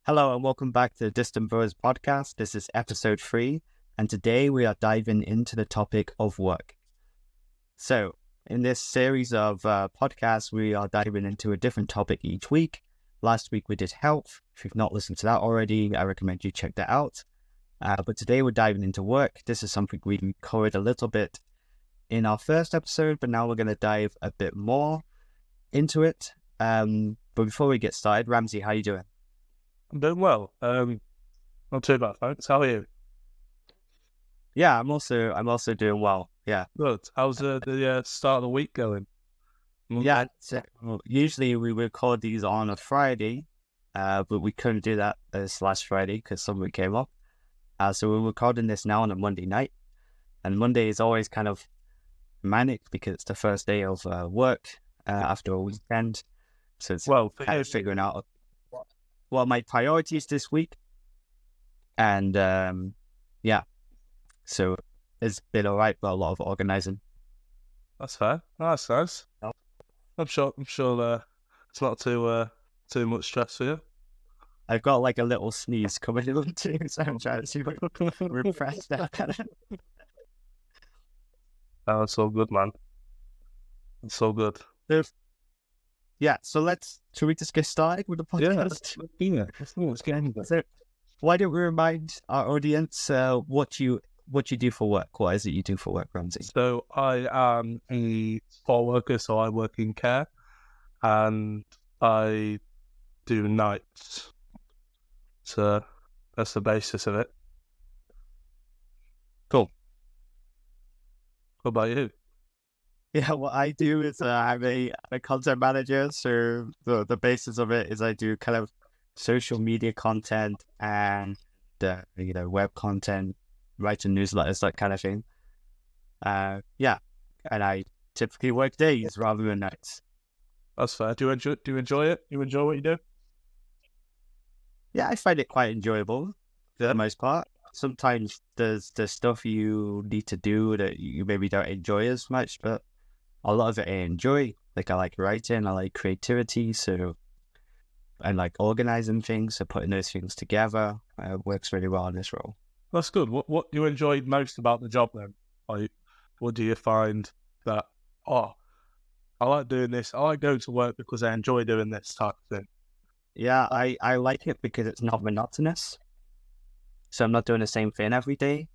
Hello and welcome back to the Distant Brothers Podcast. This is episode 3, and today we are diving into the topic of work. So, in this series of podcasts, we are diving into a different topic each week. Last week we did health. If you've not listened to that already, I recommend you check that out. But today we're diving into work. This is something we covered a little bit in our first episode, but now we're going to dive a bit more into it. But before we get started, Ramsey, how are you doing? I'm doing well. Not too bad, thanks. How are you? Yeah, I'm also doing well. Yeah. Good. How's the start of the week going? Yeah, usually we record these on a Friday, but we couldn't do that this last Friday because something came up. So we're recording this now on a Monday night, and Monday is always kind of manic because it's the first day of work after a weekend. So it's kind of figuring out what my priorities this week, and so it's been alright, but a lot of organising. That's fair. That's nice. Oh. I'm sure it's not too much stress for you. I've got like a little sneeze coming in too, so I'm trying to see if I can repress that. Oh, it's all good, man. It's so good. Yeah, so should we just get started with the podcast? Yeah, let's get into it. So, why don't we remind our audience what you do for work? What is it you do for work, Ramsey? So I am a support worker, so I work in care, and I do nights. So that's the basis of it. Cool. What about you? Yeah, what I do is I'm a content manager. So the basis of it is I do kind of social media content and web content, writing newsletters, that kind of thing. And I typically work days rather than nights. That's fair. Do you enjoy it? You enjoy what you do? Yeah, I find it quite enjoyable for the most part. Sometimes there's stuff you need to do that you maybe don't enjoy as much, but a lot of it I enjoy. Like I like writing, I like creativity, so I like organizing things, so putting those things together works really well in this role. That's good. What you enjoyed most about the job then? Like, what do you find that, I like doing this, I like going to work because I enjoy doing this type of thing? Yeah, I like it because it's not monotonous. So I'm not doing the same thing every day.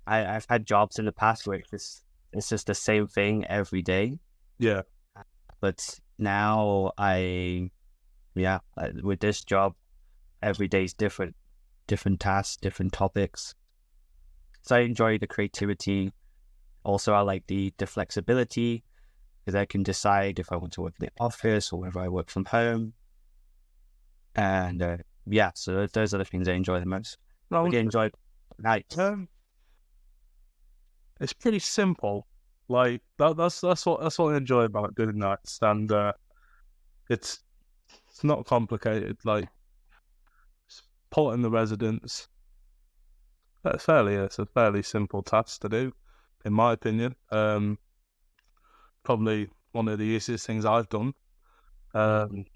I've had jobs in the past where it's just the same thing every day. Yeah. But now with this job, every day is different tasks, different topics. So I enjoy the creativity. Also, I like the flexibility because I can decide if I want to work in the office or whether I work from home. And so those are the things I enjoy the most. I enjoy nights. It's pretty simple. Like that's what I enjoy about doing nights, and it's not complicated. Like supporting the residents. It's a fairly simple task to do, in my opinion. Probably one of the easiest things I've done. When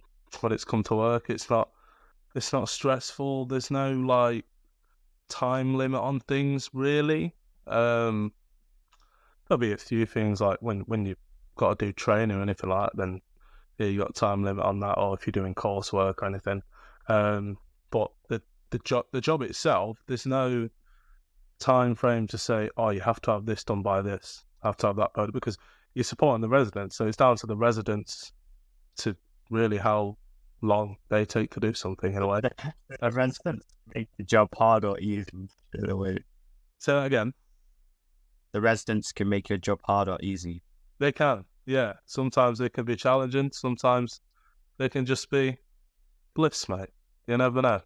it's come to work, it's not stressful. There's no like time limit on things really. There'll be a few things like when you've got to do training or anything like that, then you got a time limit on that, or if you're doing coursework or anything. But the job itself, there's no time frame to say, you have to have this done by this, have to have that done, because you're supporting the residents, so it's down to the residents to really how long they take to do something in a way. The residents make the job hard or easy in a way. So again, the residents can make your job hard or easy. They can, yeah. Sometimes they can be challenging. Sometimes they can just be bliss, mate. You never know.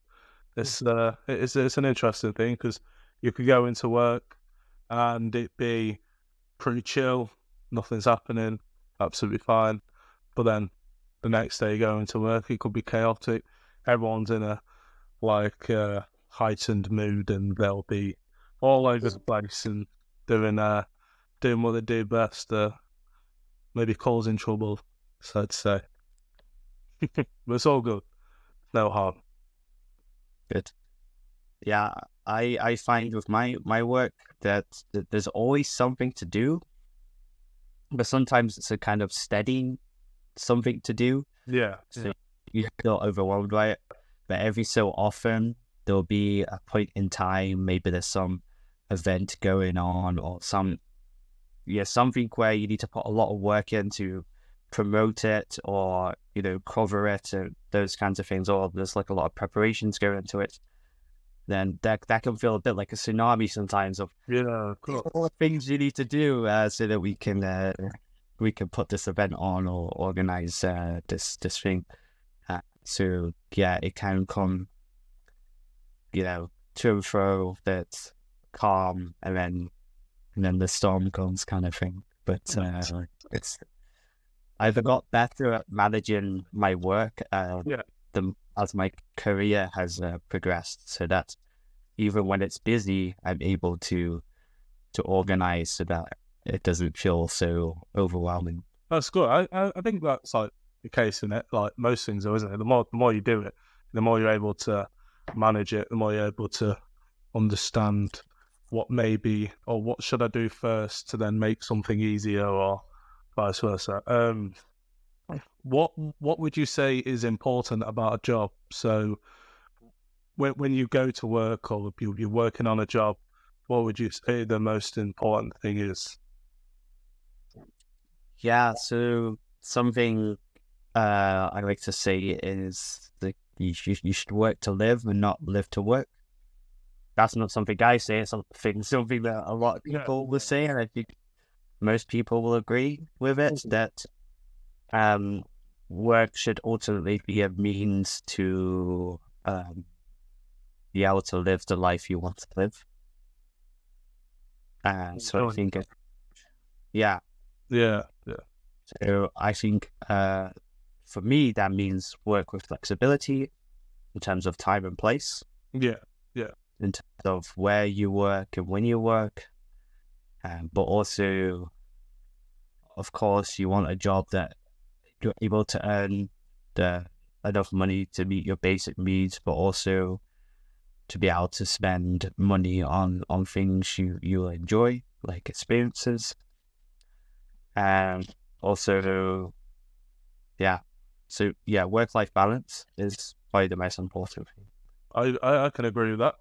It's an interesting thing because you could go into work and it be pretty chill, nothing's happening, absolutely fine. But then the next day you go into work, it could be chaotic. Everyone's in a heightened mood, and they'll be all over the place and doing what they do best, maybe causing trouble, so I'd say. But it's all good. No harm. Good. Yeah, I find with my work that there's always something to do, but sometimes it's a kind of steady something to do. Yeah, So you feel overwhelmed by it. But every so often there'll be a point in time, maybe there's some event going on or something where you need to put a lot of work in to promote it or, cover it and those kinds of things, or there's like a lot of preparations going into it. Then that can feel a bit like a tsunami sometimes of yeah, cool. all the things you need to do so that we can put this event on or organize this thing. So yeah, it can come, to and fro, that's calm, and then the storm comes, kind of thing. But it's I've got better at managing my work as my career has progressed. So that even when it's busy, I'm able to organize so that it doesn't feel so overwhelming. That's good. I think that's like the case in it. Like most things, though, isn't it? The more you do it, the more you're able to manage it. The more you're able to understand what maybe or what should I do first to then make something easier, or vice versa. What would you say is important about a job? So when you go to work or you're working on a job, what would you say the most important thing is? Yeah, so something I like to say is that you should work to live and not live to work. That's not something I say, it's something that a lot of people will say, and I think most people will agree with it, that work should ultimately be a means to be able to live the life you want to live. So I think, yeah. So I think for me, that means work with flexibility in terms of time and place. Yeah. In terms of where you work and when you work. But also, of course, you want a job that you're able to earn enough money to meet your basic needs, but also to be able to spend money on things you enjoy, like experiences. And also, work-life balance is probably the most important thing. I can agree with that.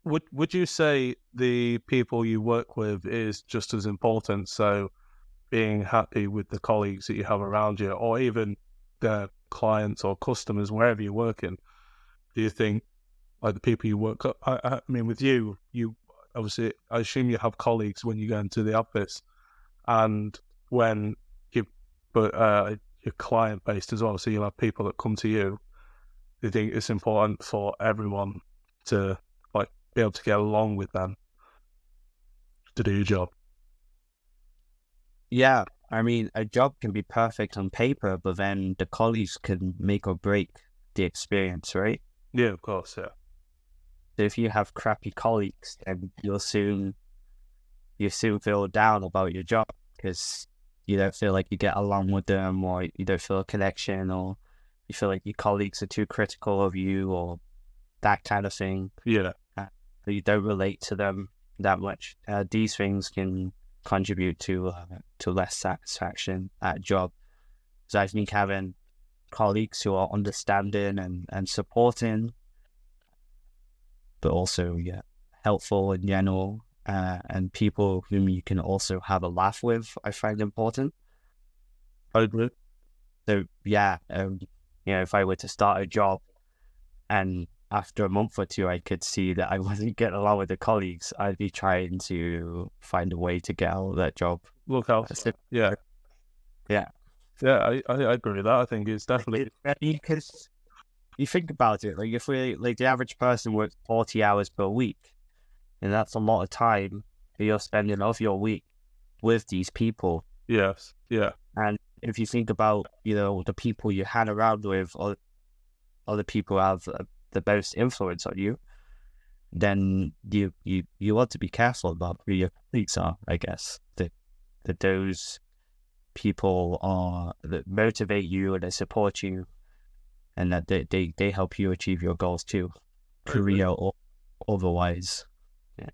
Would you say the people you work with is just as important? So being happy with the colleagues that you have around you, or even the clients or customers, wherever you're working, do you think like the people you work up? I mean, with you obviously, I assume you have colleagues when you go into the office, and when you're client based as well, so you'll have people that come to you. Do you think it's important for everyone to like be able to get along with them to do your job? Yeah, I mean, a job can be perfect on paper, but then the colleagues can make or break the experience, right? Yeah, of course, yeah. So if you have crappy colleagues, then you soon feel down about your job because you don't feel like you get along with them, or you don't feel a connection, or you feel like your colleagues are too critical of you, or that kind of thing. Yeah. You don't relate to them that much. These things can contribute to less satisfaction at a job. So I think having colleagues who are understanding and supporting, but also helpful in general, and people whom you can also have a laugh with, I find important. I agree. So if I were to start a job and after a month or two I could see that I wasn't getting along with the colleagues, I'd be trying to find a way to get out of that job. Look out. Yeah. Yeah. Yeah, I agree with that. I think it's definitely because you think about it, like if the average person works 40 hours per week, and that's a lot of time that you're spending of your week with these people. Yes. Yeah. And if you think about, the people you hang around with, or other people have the most influence on you, then you want to be careful about who your colleagues are, I guess. That those people that motivate you and they support you, and that they help you achieve your goals too, career or otherwise. Yeah.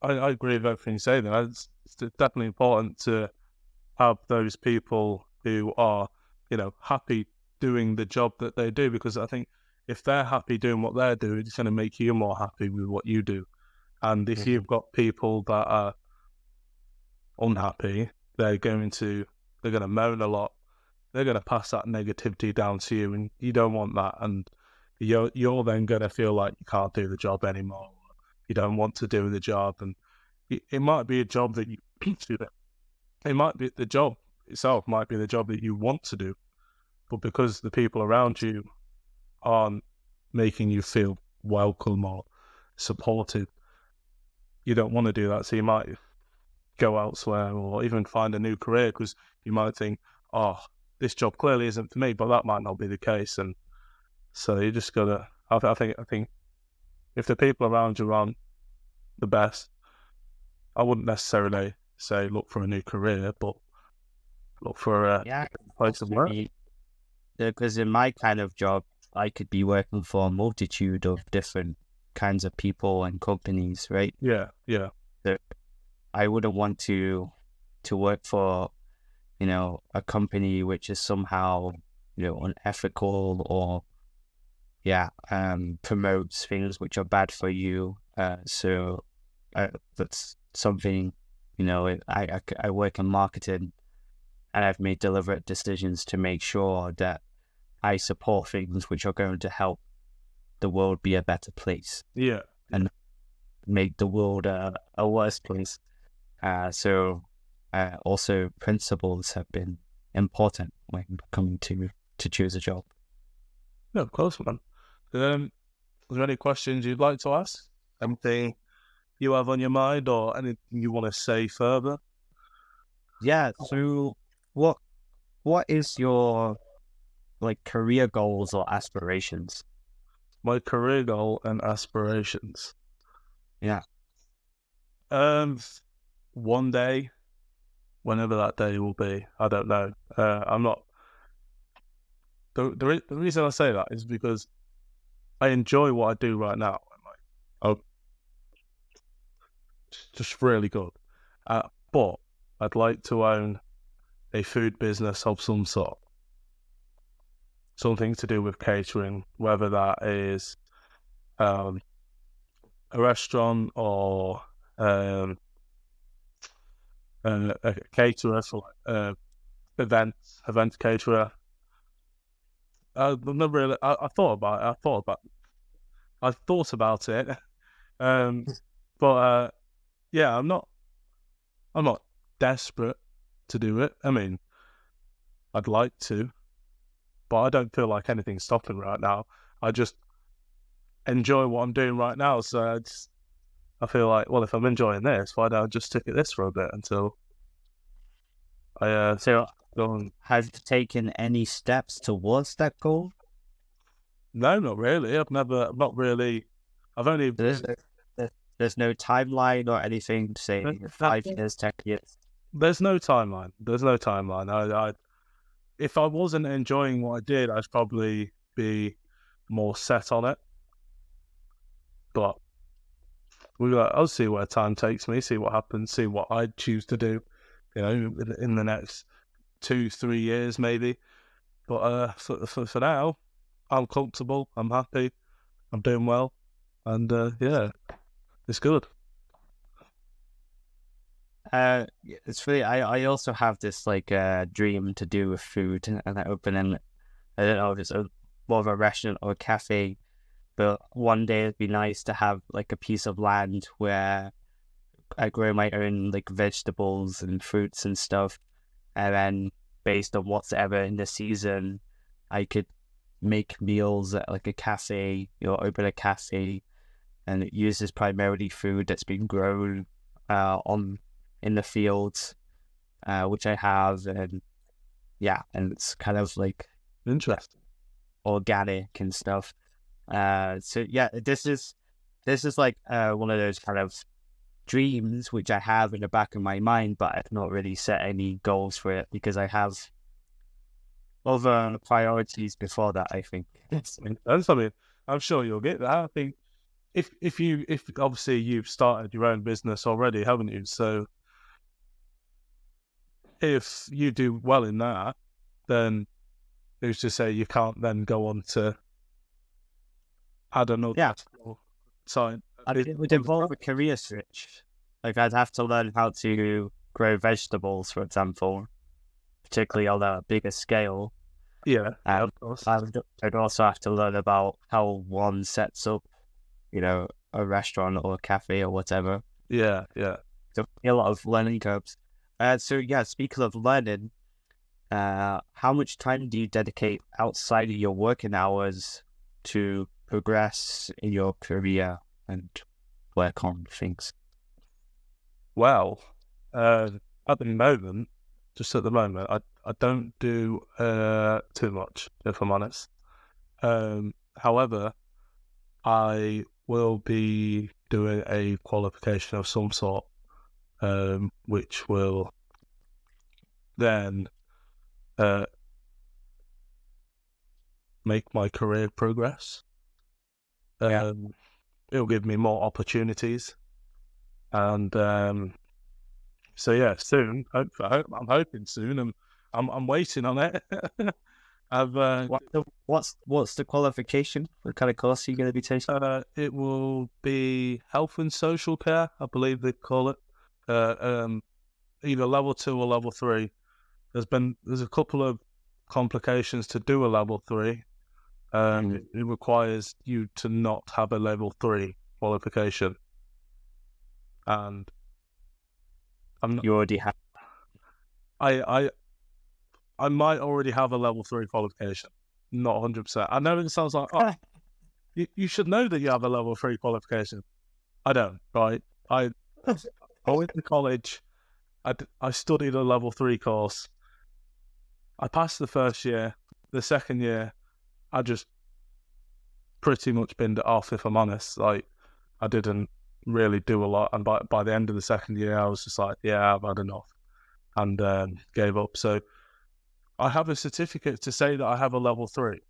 I agree with everything you say there. It's definitely important to have those people who are, happy doing the job that they do, because I think if they're happy doing what they're doing, it's going to make you more happy with what you do. And if you've got people that are unhappy, they're going to moan a lot. They're going to pass that negativity down to you, and you don't want that. And you're then going to feel like you can't do the job anymore. You don't want to do the job, and it might be a job that you it might be the job itself might be the job that you want to do, but because the people around you aren't making you feel welcome or supported, you don't want to do that. So you might go elsewhere or even find a new career, because you might think, oh, this job clearly isn't for me, but that might not be the case. And so you just gotta, I think if the people around you aren't the best, I wouldn't necessarily say look for a new career, but look for a place of work. Because in my kind of job, I could be working for a multitude of different kinds of people and companies, right? Yeah. So I wouldn't want to work for, a company which is somehow, unethical or, promotes things which are bad for you. So that's something, I work in marketing, and I've made deliberate decisions to make sure that I support things which are going to help the world be a better place. Yeah. And make the world a worse place. So also principles have been important when coming to choose a job. No, of course, man. Is there any questions you'd like to ask? Anything you have on your mind, or anything you want to say further? Yeah. So what is your career goals or aspirations? My career goal and aspirations. Yeah. One day, whenever that day will be, I don't know. I'm not. The reason I say that is because I enjoy what I do right now. Oh, just really good. But I'd like to own a food business of some sort. Something to do with catering, whether that is a restaurant or a caterer for event caterer. I've never really. I thought about it. But yeah, I'm not desperate to do it. I mean, I'd like to, but I don't feel like anything's stopping right now. I just enjoy what I'm doing right now. So I feel like, well, if I'm enjoying this, why don't I just stick at this for a bit until I So go on. have you taken any steps towards that goal? No, not really. I've only... There's no timeline or anything to say 5 years, 10 years. There's no timeline. I if I wasn't enjoying what I did, I'd probably be more set on it. But I'll see where time takes me, see what happens, see what I choose to do, in the next 2-3 years maybe. But for now, I'm comfortable, I'm happy, I'm doing well, and yeah, it's good. It's really, I also have this dream to do with food, and I open in, I don't know if it's more of a restaurant or a cafe, but one day it'd be nice to have a piece of land where I grow my own vegetables and fruits and stuff, and then based on what's ever in the season, I could make meals at a cafe, open a cafe, and it uses primarily food that's been grown in the fields, which I have, and it's kind of Interesting. organic and stuff. So yeah, this is one of those kind of dreams which I have in the back of my mind, but I've not really set any goals for it because I have other priorities before that, I think. I mean, I'm sure you'll get that. I think if obviously you've started your own business already, haven't you? So if you do well in that, then who's to say you can't then go on to add another sign? I mean, it would involve a career switch. Like I'd have to learn how to grow vegetables, for example, particularly on a bigger scale. Yeah, of course. I'd also have to learn about how one sets up, a restaurant or a cafe or whatever. Yeah. So a lot of learning curves. Speaking of learning, how much time do you dedicate outside of your working hours to progress in your career and work on things? Well, at the moment, I don't do too much, if I'm honest. However, I will be doing a qualification of some sort, which will then make my career progress. It'll give me more opportunities, and so yeah, soon. I'm hoping soon. I'm waiting on it. What's the qualification? What kind of course are you going to be taking? It will be health and social care, I believe they call it. Either level 2 or level 3. There's a couple of complications to do a level 3. It requires you to not have a level 3 qualification, and I'm not. You already have. I might already have a level 3 qualification. Not 100%. I know it sounds like, you should know that you have a level 3 qualification. I don't, right? I went to college. I studied a level 3 course. I passed the first year. The second year, I just pretty much binned it off, if I'm honest. Like, I didn't really do a lot. And by the end of the second year, I was just like, yeah, I've had enough. And gave up. So I have a certificate to say that I have a level 3.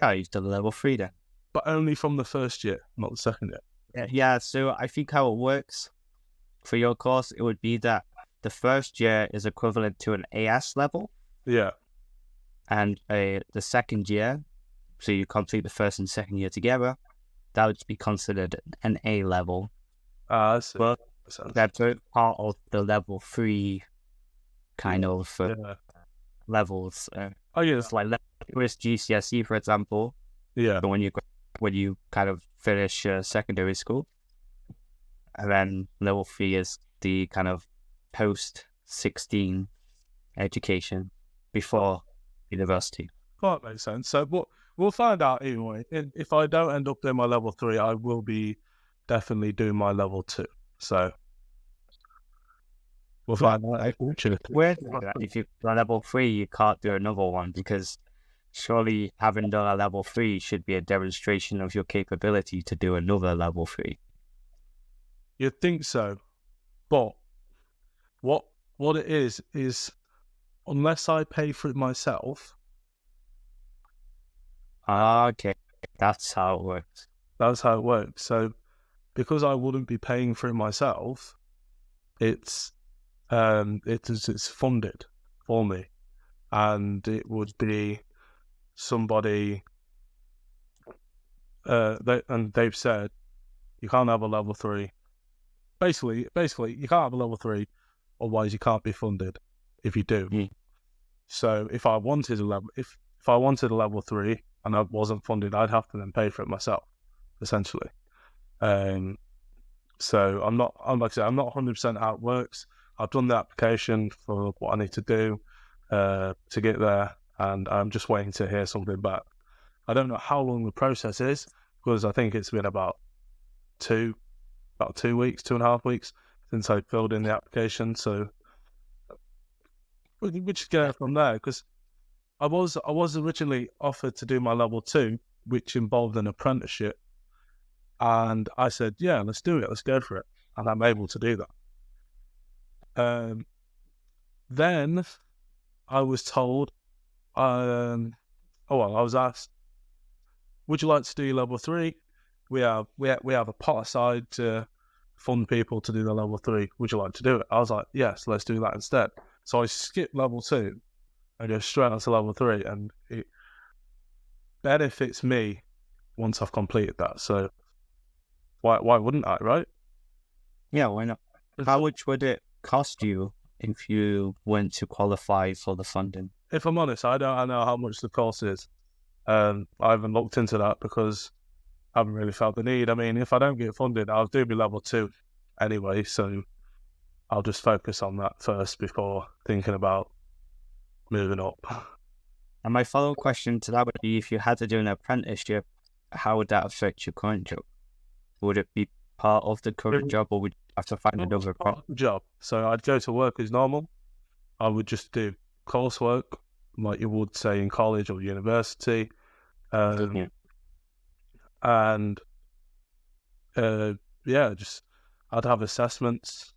Oh, you've done a level 3 then. But only from the first year, not the second year. Yeah, so I think how it works for your course, it would be that the first year is equivalent to an AS level. Yeah. And the second year, so you complete the first and second year together, that would be considered an A level. I see. But that's part of the level 3 kind of levels. It's like with GCSE, for example. Yeah. But when you kind of finish secondary school, and then level 3 is the kind of post-16 education before university. Well, that makes sense. So we'll find out anyway. If I don't end up doing my level 3, I will be definitely doing my level 2. So we'll find out. If you've done level 3, you can't do another one, because surely having done a level 3 should be a demonstration of your capability to do another level 3. You'd think so, but what it is unless I pay for it myself. Okay, that's how it works. That's how it works. So because I wouldn't be paying for it myself, it's funded for me, and it would be somebody. They've said you can't have a level 3. Basically, you can't have a level 3, otherwise you can't be funded if you do. Mm. So if I wanted a level 3 and I wasn't funded, I'd have to then pay for it myself, essentially. So I'm not 100% how it works. I've done the application for what I need to do to get there, and I'm just waiting to hear something back. I don't know how long the process is, because I think it's been about 2 weeks, 2.5 weeks since I filled in the application. So we just get it from there, because I was originally offered to do my level 2, which involved an apprenticeship, and I said, yeah, let's do it, let's go for it, and I'm able to do that. Then I was told I was asked, would you like to do your level 3? We have a pot aside to fund people to do the level 3. Would you like to do it? I was like, yes, let's do that instead. So I skipped level 2 and go straight on to level 3, and it benefits me once I've completed that. So why wouldn't I, right? Yeah, why not? How much would it cost you if you went to qualify for the funding? If I'm honest, I don't know how much the cost is. I haven't looked into that because I haven't really felt the need. I mean, if I don't get funded, I'll do my level 2 anyway, so I'll just focus on that first before thinking about moving up. And my follow-up question to that would be, if you had to do an apprenticeship, how would that affect your current job? Would it be part of the current job, or would you have to find another job? So I'd go to work as normal. I would just do coursework like you would say in college or university. And I'd have assessments.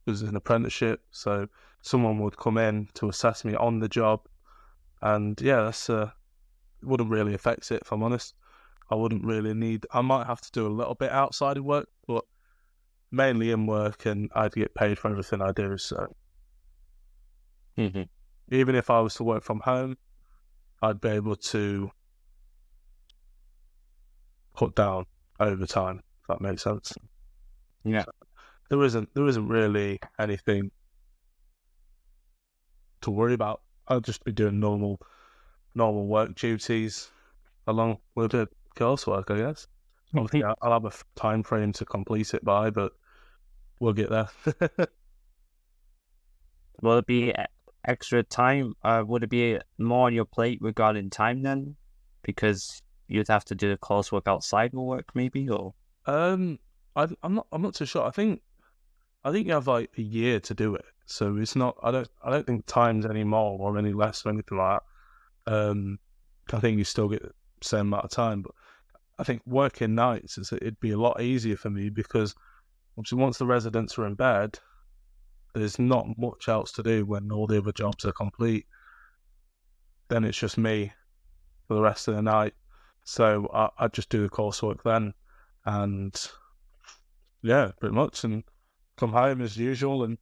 It was an apprenticeship, so someone would come in to assess me on the job, and that's it wouldn't really affect it, if I'm honest. I wouldn't really need. I might have to do a little bit outside of work, but mainly in work, and I'd get paid for everything I do. So even if I was to work from home, I'd be able to put down overtime, if that makes sense. Yeah. There isn't really anything to worry about. I'll just be doing normal work duties along with the coursework, I guess. Obviously, I'll have a time frame to complete it by, but we'll get there. Will it be extra time? Would it be more on your plate regarding time then? Because you'd have to do the coursework outside of work, maybe, or? I'm not too sure. I think you have like a year to do it, so it's not. I don't think time's any more or any less or anything like that. I think you still get the same amount of time, but I think working nights it'd be a lot easier for me because obviously once the residents are in bed, there's not much else to do when all the other jobs are complete. Then it's just me for the rest of the night. So I just do the coursework then, and pretty much, and come home as usual and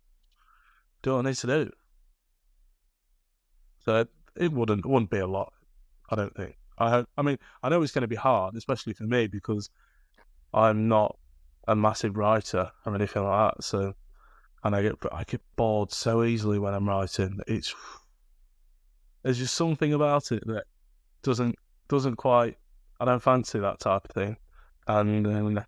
do what I need to do. So it wouldn't be a lot, I don't think. I mean, I know it's going to be hard, especially for me, because I'm not a massive writer or anything like that. So, and I get bored so easily when I'm writing. There's just something about it that doesn't quite. I don't fancy that type of thing, and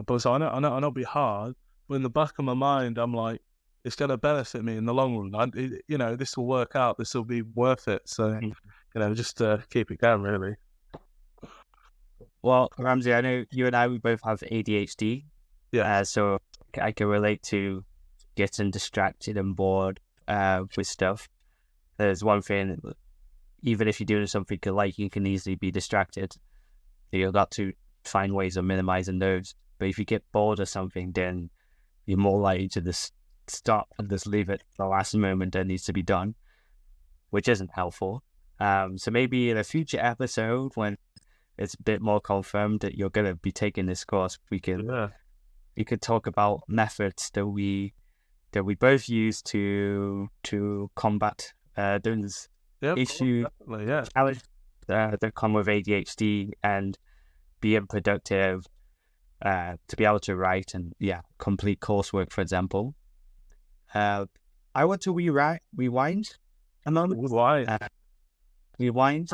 but so I know it'll be hard. But in the back of my mind, I'm like, it's going to benefit me in the long run. This will work out. This will be worth it. So, just keep it going, really. Well, Ramsey, I know you and I, we both have ADHD. Yeah. So I can relate to getting distracted and bored with stuff. There's one thing, even if you're doing something you like, you can easily be distracted. So you've got to find ways of minimizing those. But if you get bored of something, then you're more likely to just stop and just leave it at the last moment that needs to be done, which isn't helpful. So maybe in a future episode, when it's a bit more confirmed that you're going to be taking this course, we could talk about methods that we both use to combat those issues, challenge that come with ADHD and being productive, to be able to write and complete coursework, for example. I want to rewind a moment. Rewind.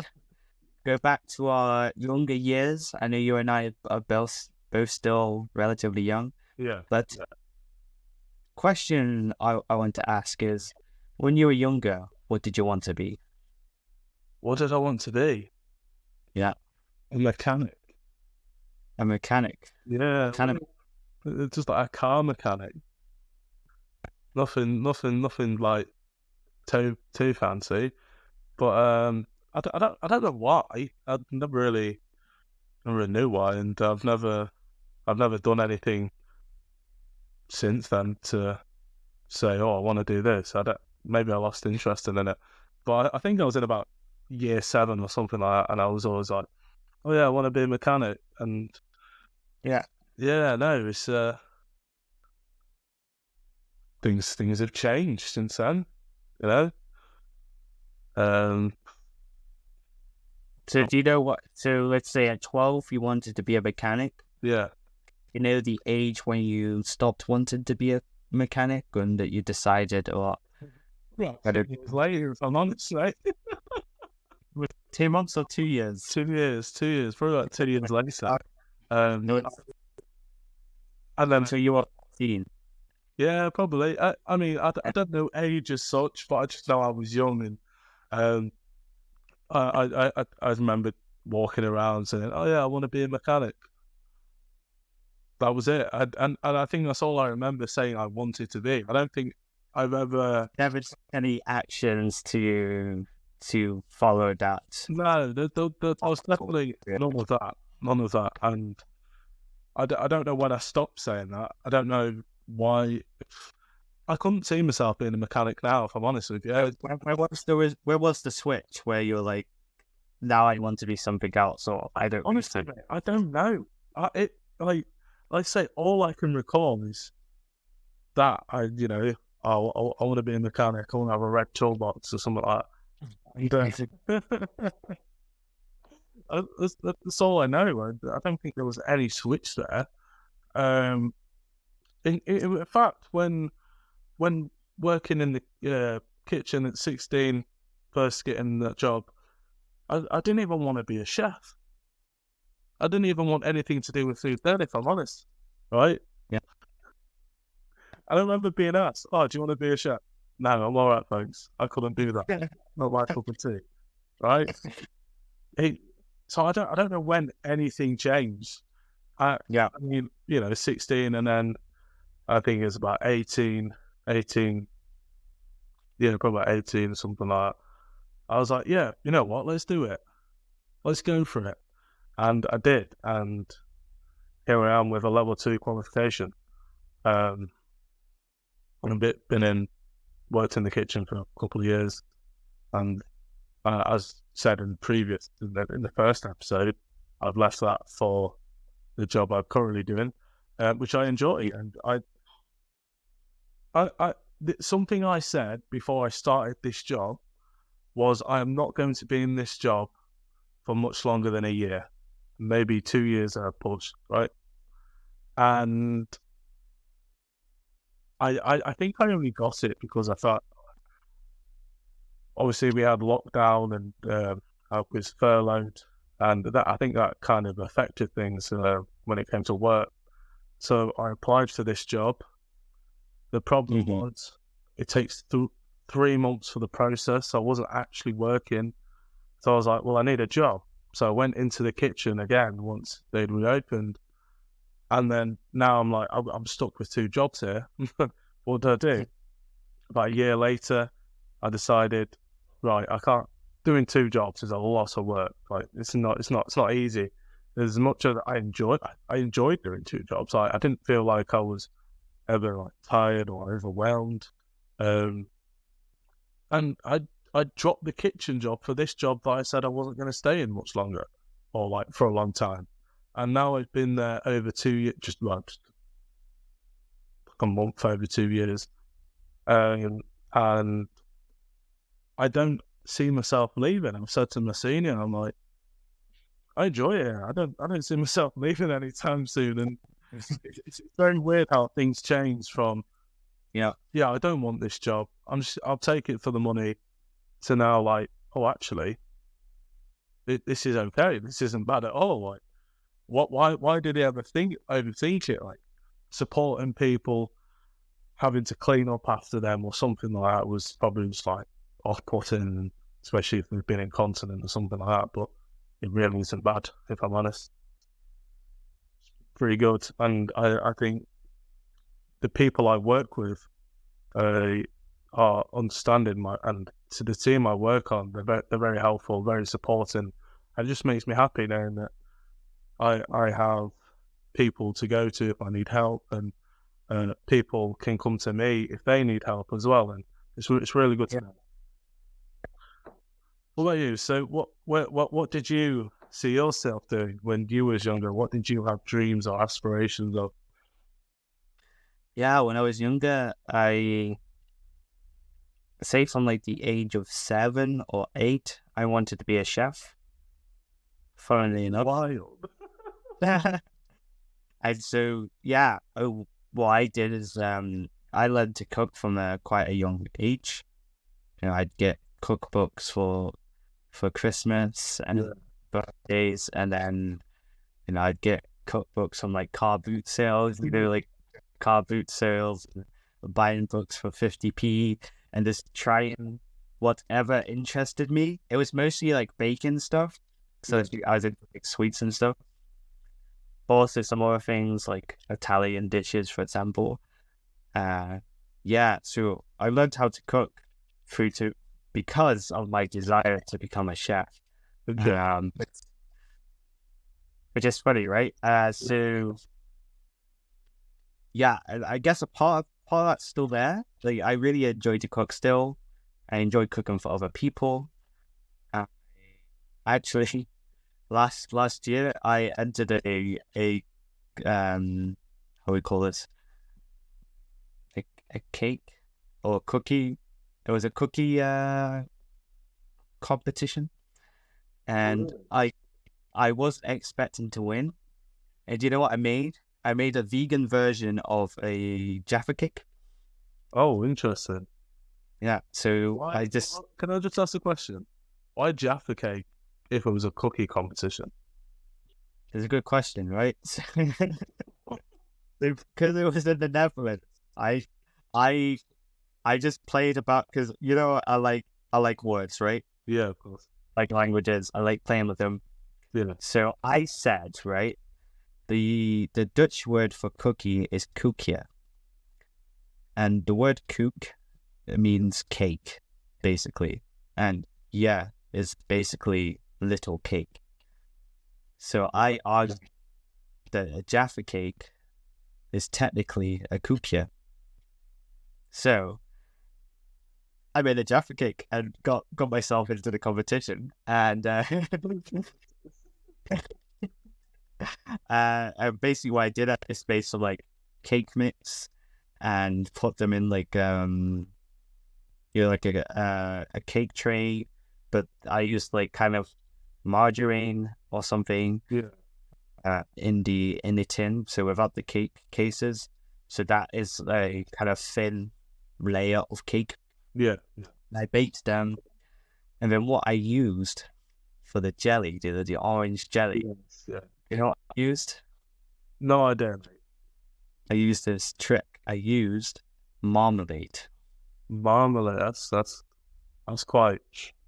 Go back to our younger years. I know you and I are both still relatively young. Yeah. But question I want to ask is, when you were younger, what did you want to be? What did I want to be? Yeah. A mechanic. A mechanic? Yeah. It's just like a car mechanic. Nothing like too fancy. But I don't know why. I never really knew why, and I've never done anything since then to say, oh, I want to do this. Maybe I lost interest in it. But I think I was in about year 7 or something like that, and I was always like, oh yeah, I want to be a mechanic. And Yeah. no, it's things have changed since then, you know. So do you know what? So let's say at 12 you wanted to be a mechanic. Yeah. You know the age when you stopped wanting to be a mechanic and that you decided, or Well, I 2 don't, years later, if I'm honest, right? with 2 months or 2 years? 2 years, probably like 2 years later. No, And then, so you were 14. yeah, probably. I mean, I don't know age as such, but I just know I was young, and I remember walking around saying, "Oh yeah, I want to be a mechanic." That was it. And I think that's all I remember saying I wanted to be. I don't think I've ever. Never took any actions to follow that. No, there was definitely none of that. None of that. And I don't know when I stopped saying that. I don't know why. I couldn't see myself being a mechanic now, if I'm honest with you. Where was the switch where you're like, now I want to be something else, or I don't Honestly, mate, I don't know. Like I say, all I can recall is that I want to be a mechanic. I want to have a red toolbox or something like that. That's all I know. I don't think there was any switch there. In fact, when working in the kitchen at 16, first getting that job, I didn't even want to be a chef. I didn't even want anything to do with food then, if I'm honest. Right? Yeah. I remember being asked, "Oh, do you want to be a chef?" No, I'm all right, thanks. I couldn't do that. Not my cup of tea. Right? So I don't know when anything changed. I mean, 16, and then I think it's about 18, yeah, probably about 18 or something like that. I was like, yeah, you know what? Let's do it. Let's go for it. And I did. And here I am with a level 2 qualification. I've worked in the kitchen for a couple of years. And as said in the first episode, I've left that for the job I'm currently doing, which I enjoy. And something I said before I started this job was I am not going to be in this job for much longer than a year, maybe 2 years at a push, right? And I think I only got it because I thought, obviously we had lockdown and I was furloughed, and I think that kind of affected things when it came to work. So I applied for this job. The problem was it takes 3 months for the process, so I wasn't actually working. So I was like, well, I need a job. So I went into the kitchen again once they'd reopened. And then now I'm like, I'm stuck with 2 jobs here. What do I do? About a year later, I decided, right, I can't. Doing 2 jobs is a lot of work. Like it's not easy. As much as I enjoyed doing 2 jobs. I didn't feel like I was ever like tired or overwhelmed. And I dropped the kitchen job for this job that I said I wasn't going to stay in much longer, or like for a long time. And now I've been there over 2 years, just like a month over 2 years. And I don't see myself leaving. I've said to my senior, I'm like, I enjoy it. I don't see myself leaving anytime soon. And it's very weird how things change from, I don't want this job. I'll take it for the money, to now like, oh, actually, this is okay. This isn't bad at all. Like, why did he ever overthink it? Like, supporting people, having to clean up after them or something like that was probably just like off-putting, especially if they've been incontinent or something like that. But it really isn't bad, if I'm honest. It's pretty good. And I think the people I work with are understanding and to the team I work on, they're very helpful, very supporting. And it just makes me happy knowing that I have people to go to if I need help, and people can come to me if they need help as well. And it's really good to know. What about you? So what did you see yourself doing when you was younger? What did you have dreams or aspirations of? Yeah, when I was younger, I say from like the age of 7 or 8, I wanted to be a chef. Funnily enough. Wild. And so, yeah, what I did is I learned to cook from quite a young age. I'd get cookbooks for Christmas and birthdays, and then I'd get cookbooks from like car boot sales, like car boot sales, buying books for 50p, and just trying whatever interested me. It was mostly like baking stuff, so I was into like sweets and stuff. But also some other things like Italian dishes, for example. So I learned how to cook because of my desire to become a chef. Which is funny, right? I guess a part of that's still there. Like, I really enjoy to cook still. I enjoy cooking for other people. Actually, last year I entered a how we call this, a cake or cookie. It was a cookie competition, and I was expecting to win. And do you know what I made? I made a vegan version of a Jaffa cake. Oh, interesting. Yeah, so Can I just ask a question? Why Jaffa cake if it was a cookie competition? It's a good question, right? Because it was in the Netherlands. I just played about, because I like words, right? Yeah, of course. Like languages. I like playing with them. Yeah. So I said, right, the Dutch word for cookie is koekje. And the word koek means cake, basically. And is basically little cake. So I argued that a Jaffa cake is technically a koekje. So I made a Jaffa cake and got myself into the competition. And basically what I did is based on like cake mix and put them in like like a cake tray, but I used like kind of margarine or something in the tin, so without the cake cases, so that is a kind of thin layer of cake. I baked them, and then what I used for the jelly, the orange jelly, you know what I used? No idea. I used this trick. I used marmalade. That's quite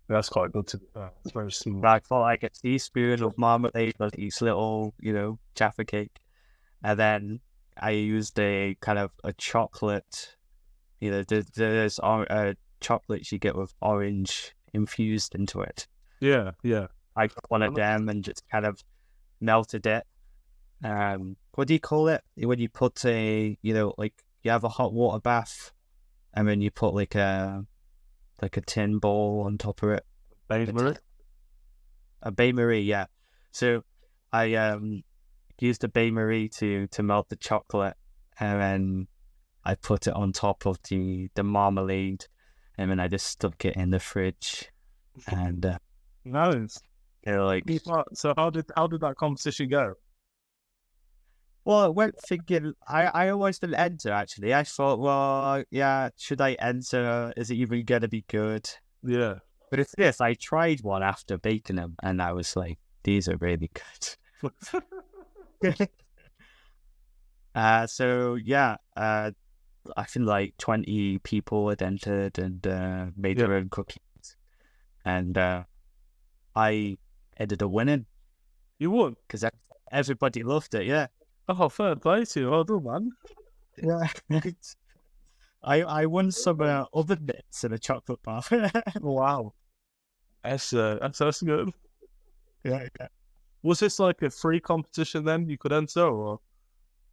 good to. It's very small. I thought like a teaspoon of marmalade on each little, Jaffa cake, and then I used a kind of a chocolate. There's chocolates you get with orange infused into it. Yeah. I got one of them and just kind of melted it. What do you call it when you put like you have a hot water bath, and then you put like a tin bowl on top of it? Bain-Marie? A bain-marie, yeah. So I used a bain-marie to melt the chocolate, and then I put it on top of the marmalade, and then I just stuck it in the fridge. And nice. So how did that competition go? Well, I went thinking, I always didn't enter, actually. I thought, well, yeah, should I enter? Is it even going to be good? Yeah. But it's this, I tried one after baking them, and I was like, these are really good. I think like 20 people had entered and made their own cookies. And I ended up winning. You won? Because everybody loved it, yeah. Oh, fair play to you. Well done, man. Yeah. I won some oven mitts and a chocolate bar. Wow. That's good. Yeah. Was this like a free competition then you could enter, or?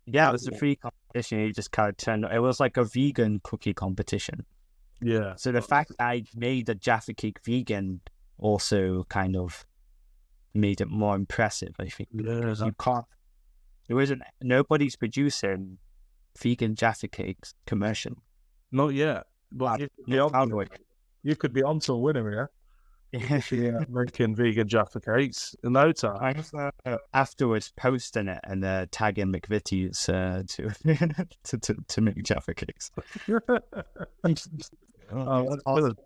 Yeah, it was a free competition. You just kind of turned. It was like a vegan cookie competition. Yeah. So the fact that I made a Jaffa cake vegan also kind of made it more impressive, I think. Yeah, You can't, nobody's producing vegan Jaffa cakes commercially. not yet. But you could be on to a winner here. Yeah, making vegan Jaffa cakes in no time. I was afterwards posting it and tagging McVitie's to make Jaffa cakes. That's awesome.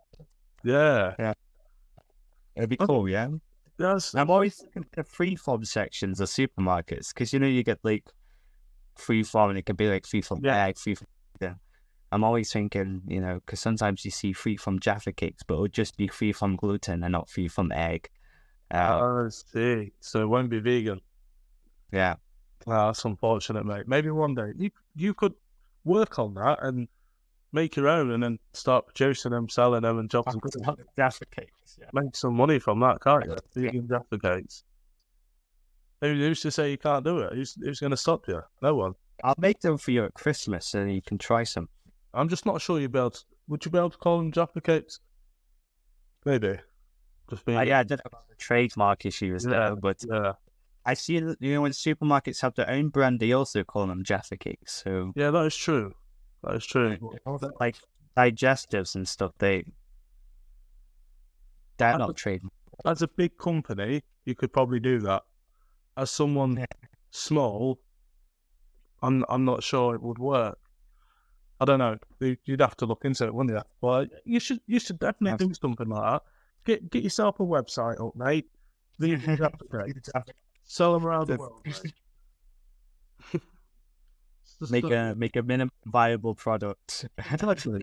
Yeah. It'd be cool, yeah. Yes. I'm always looking at the freeform sections of supermarkets because you get like freeform and it can be like freeform egg, freeform. Yeah. I'm always thinking, because sometimes you see freeform Jaffa cakes, but it would just be free from gluten and not free from egg. I see. So it won't be vegan. Yeah. That's unfortunate, mate. Maybe one day you could work on that and make your own and then start producing them, selling them, and Jaffa cakes. Yeah. Make some money from that, can't you? Vegan Jaffa cakes. Who's to say you can't do it? Who's going to stop you? No one. I'll make them for you at Christmas and you can try some. I'm just not sure you'd be able to. Would you be able to call them Jaffa cakes? Maybe. Just being. I don't know about the trademark issues there, but I see that when supermarkets have their own brand, they also call them Jaffa cakes. So yeah, that is true. That is true. Like digestives and stuff, they're not trademark. As a big company, you could probably do that. As someone small, I'm not sure it would work. I don't know. You'd have to look into it, wouldn't you? But you should definitely do something like that. Get yourself a website up, mate. Sell them around the world. Make a minimum viable product. Actually,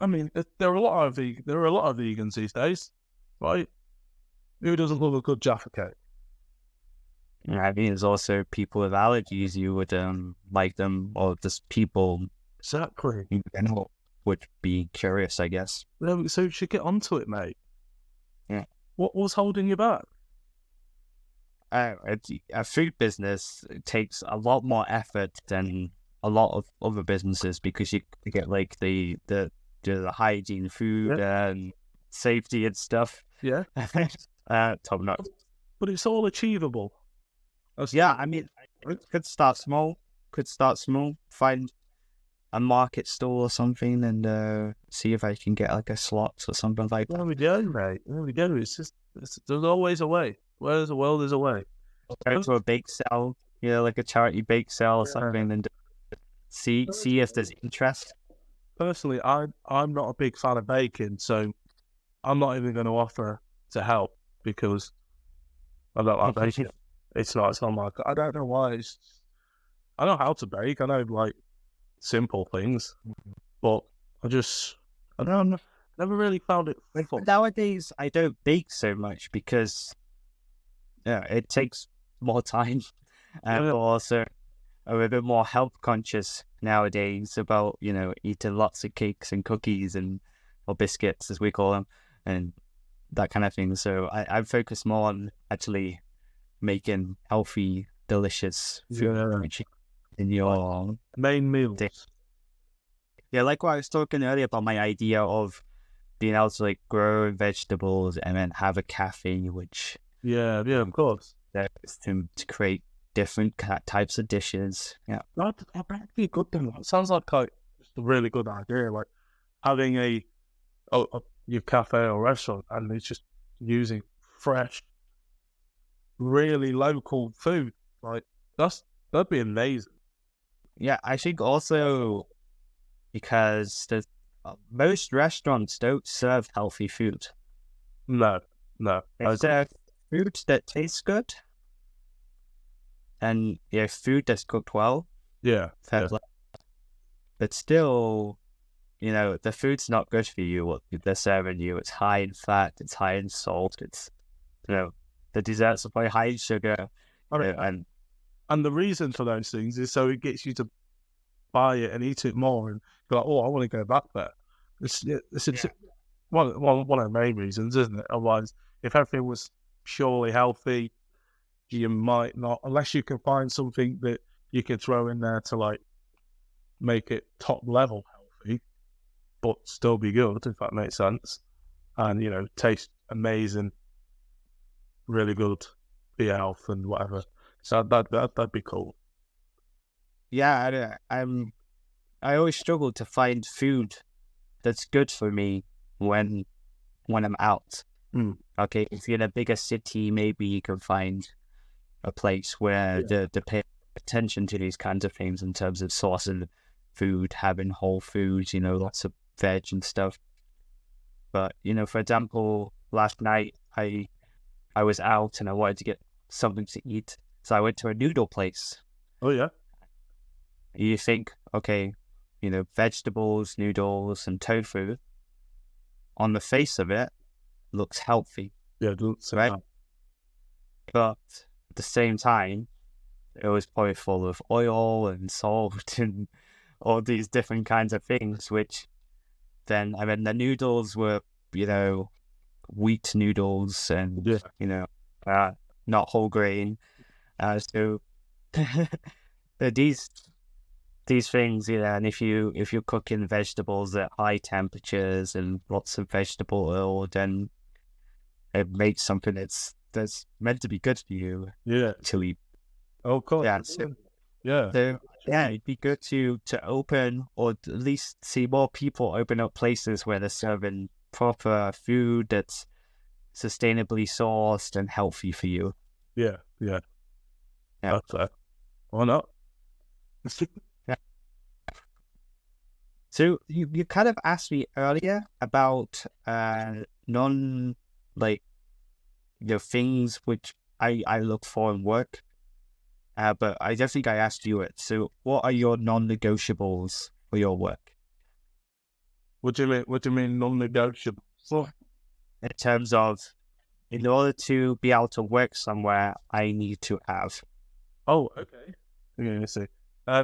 I mean, there are a lot of vegans these days, right? Who doesn't love a good Jaffa cake? I mean, there's also people with allergies you would like them, or just people exactly in general would be curious, I guess. So you should get onto it, mate. Yeah. What was holding you back? A food business takes a lot more effort than a lot of other businesses because you get like the hygiene, food and safety and stuff. Yeah. Top notch. But it's all achievable. I mean, could start small. Find a market stall or something and see if I can get like a slot or something like that. There we go, mate. There we go. There's always a way. Where there's a will, there's a way. Go to a bake sale, like a charity bake sale or something, and see if there's interest. Personally, I'm not a big fan of baking, so I'm not even going to offer to help because I don't like baking. It's not my. I don't know why. I know how to bake. I know like simple things, but I don't know. Never really found it fun. Nowadays, I don't bake so much because it takes more time, and also I'm a bit more health conscious nowadays about eating lots of cakes and cookies or biscuits as we call them and that kind of thing. So I focus more on actually making healthy, delicious food in your main meals. Yeah, like what I was talking earlier about my idea of being able to like grow vegetables and then have a cafe, which of course, to create different types of dishes. Yeah, that'd be a good thing. It sounds like just a really good idea, like having your cafe or restaurant, and it's just using fresh, really local food. Like that'd be amazing. Yeah, I think also because most restaurants don't serve healthy food. No. They serve food that tastes good and food that's cooked well. Yeah. But still, the food's not good for you. What they're serving you, it's high in fat, it's high in salt, it's the desserts are probably high in sugar. And the reason for those things is so it gets you to buy it and eat it more and be like, oh, I want to go back there. It's one of the main reasons, isn't it? Otherwise, if everything was purely healthy, you might not, unless you can find something that you can throw in there to like make it top level healthy, but still be good, if that makes sense. and, you know, taste amazing, really good for your health and whatever. So that'd be cool. Yeah, I always struggle to find food that's good for me when I'm out. Okay, if you're in a bigger city, maybe you can find a place where they pay attention to these kinds of things in terms of sourcing food, having whole foods, you know, lots of veg and stuff. But, you know, for example, last night I was out and I wanted to get something to eat, so I went to a noodle place. Oh yeah. You think, okay, you know, vegetables, noodles, and tofu, on the face of it, looks healthy, Yeah, it looks right? like But at the same time, it was probably full of oil and salt and all these different kinds of things, which then, I mean, the noodles were, you know, wheat noodles and, you know, not whole grain. So these things, you know, and if you're cooking vegetables at high temperatures and lots of vegetable oil, then it makes something that's meant to be good for you to eat. Oh god. Yeah. So Yeah, it'd be good to open, or at least see more people open up places where they're serving proper food that's sustainably sourced and healthy for you. Yeah. Yeah. That's fair. Why not? Yeah. So you kind of asked me earlier about things which I look for in work. But I don't think I asked you it. So what are your non-negotiables for your work? What do you mean non-negotiable? In terms of, in order to be able to work somewhere, I need to have. Oh, okay. Let's see.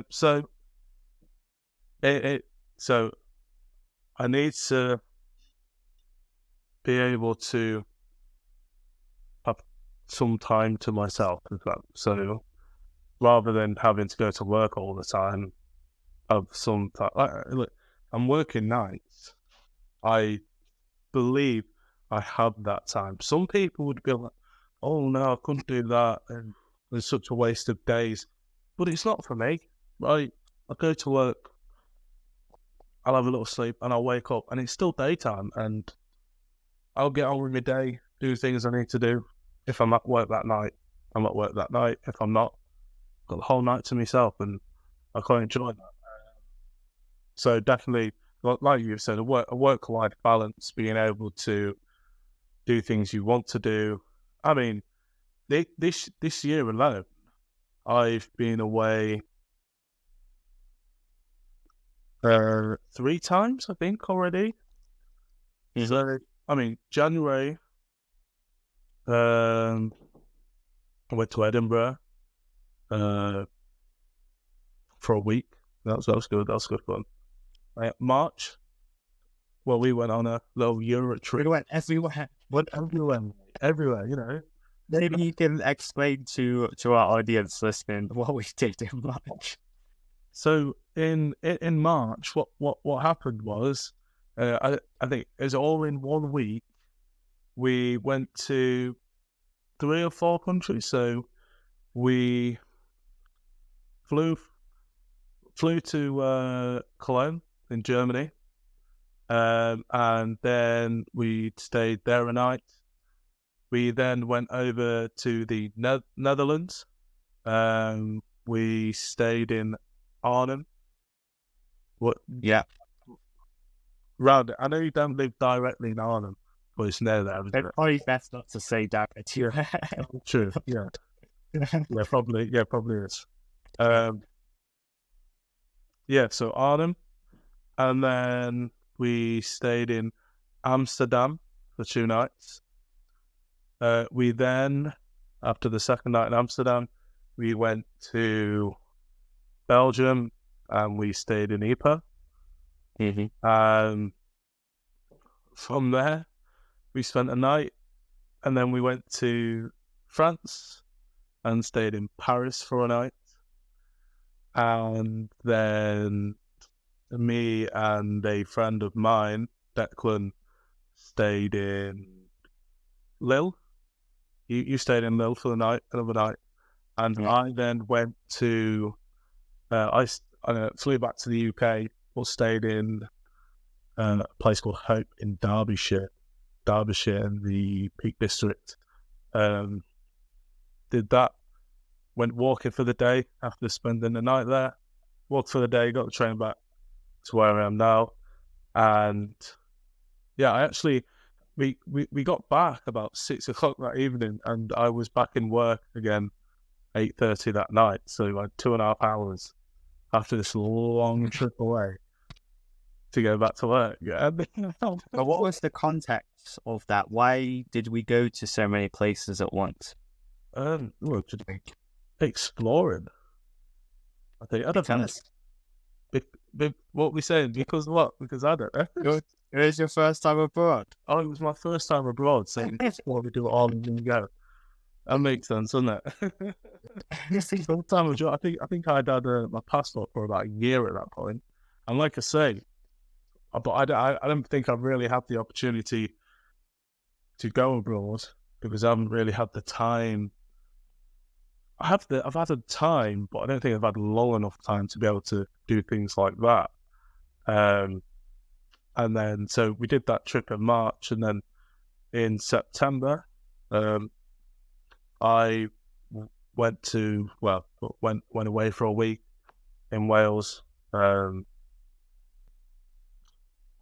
So so I need to be able to have some time to myself. So rather than having to go to work all the time, have some time. Look, I'm working nights. I believe I have that time. Some people would be like, "Oh no, I couldn't do that," and it's such a waste of days. But it's not for me. Right? I go to work, I'll have a little sleep, and I'll wake up, and it's still daytime, and I'll get on with my day, do things I need to do. If I'm at work that night, I'm at work that night. If I'm not, I've got the whole night to myself, and I quite enjoy that. So definitely, like you said, a work-life balance, being able to do things you want to do. I mean, this year alone, I've been away 3 times, I think, already. Mm-hmm. So, I mean, January, I went to Edinburgh for a week. That was good. That was good fun. March, well, we went on a little Euro trip. We went everywhere. Everywhere, you know. Maybe you can explain to our audience listening what we did in March. So in March, what happened was, I think it was all in 1 week. We went to 3 or 4 countries. So we flew to Cologne in Germany, and then we stayed there a night. We then went over to the Netherlands. We stayed in Arnhem. What? Yeah. Round it. I know you don't live directly in Arnhem, but it's near there, isn't it? Probably best not to say that. Yeah. True. Yeah. Yeah, probably is. Yeah, so Arnhem, and then we stayed in Amsterdam for 2 nights. We then, after the second night in Amsterdam, we went to Belgium and we stayed in Ypres. Mm-hmm. From there, we spent a night, and then we went to France and stayed in Paris for a night. And then me and a friend of mine, Declan, stayed in Lille. You stayed in Lille for another night, and I then went to. I flew back to the UK, but stayed in a place called Hope in Derbyshire in the Peak District. Did that. Went walking for the day after spending the night there. Walked for the day, got the train back to where I am now, and yeah, we got back about 6 o'clock that evening, and I was back in work again 8:30 that night. So like 2.5 hours after this long trip away to go back to work. Yeah. But what was the context of that? Why did we go to so many places at once? Well, just exploring. I think I don't know. What we saying? Because what? Because I don't know. It was your first time abroad. Oh, it was my first time abroad, so that's what we do it all in one go. That makes sense, doesn't it? First time abroad. I think I'd had my passport for about a year at that point, and like I say, but I don't think I've really had the opportunity to go abroad because I haven't really had the time. I've had the time, but I don't think I've had long enough time to be able to do things like that. And then so we did that trip in March, and then in September, I went away for a week in Wales, and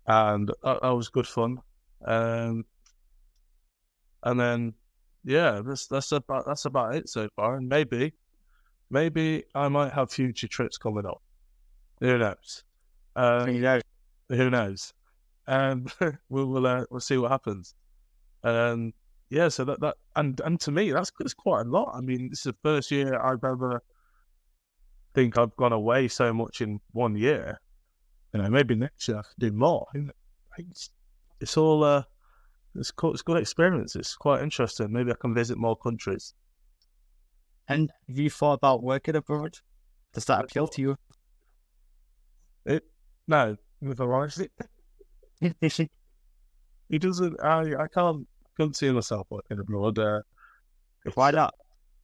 that was good fun. And then yeah, that's about it so far. And maybe I might have future trips coming up. Who knows? Who knows? We'll see what happens. Yeah, so that and to me that's quite a lot. I mean, this is the first year I've ever think I've gone away so much in 1 year. You know, maybe next year I could do more. It's all it's good experience. It's quite interesting. Maybe I can visit more countries. And have you thought about working abroad? Does that appeal to you? No, if I'm honest, it doesn't. I can't see myself working abroad. Why not?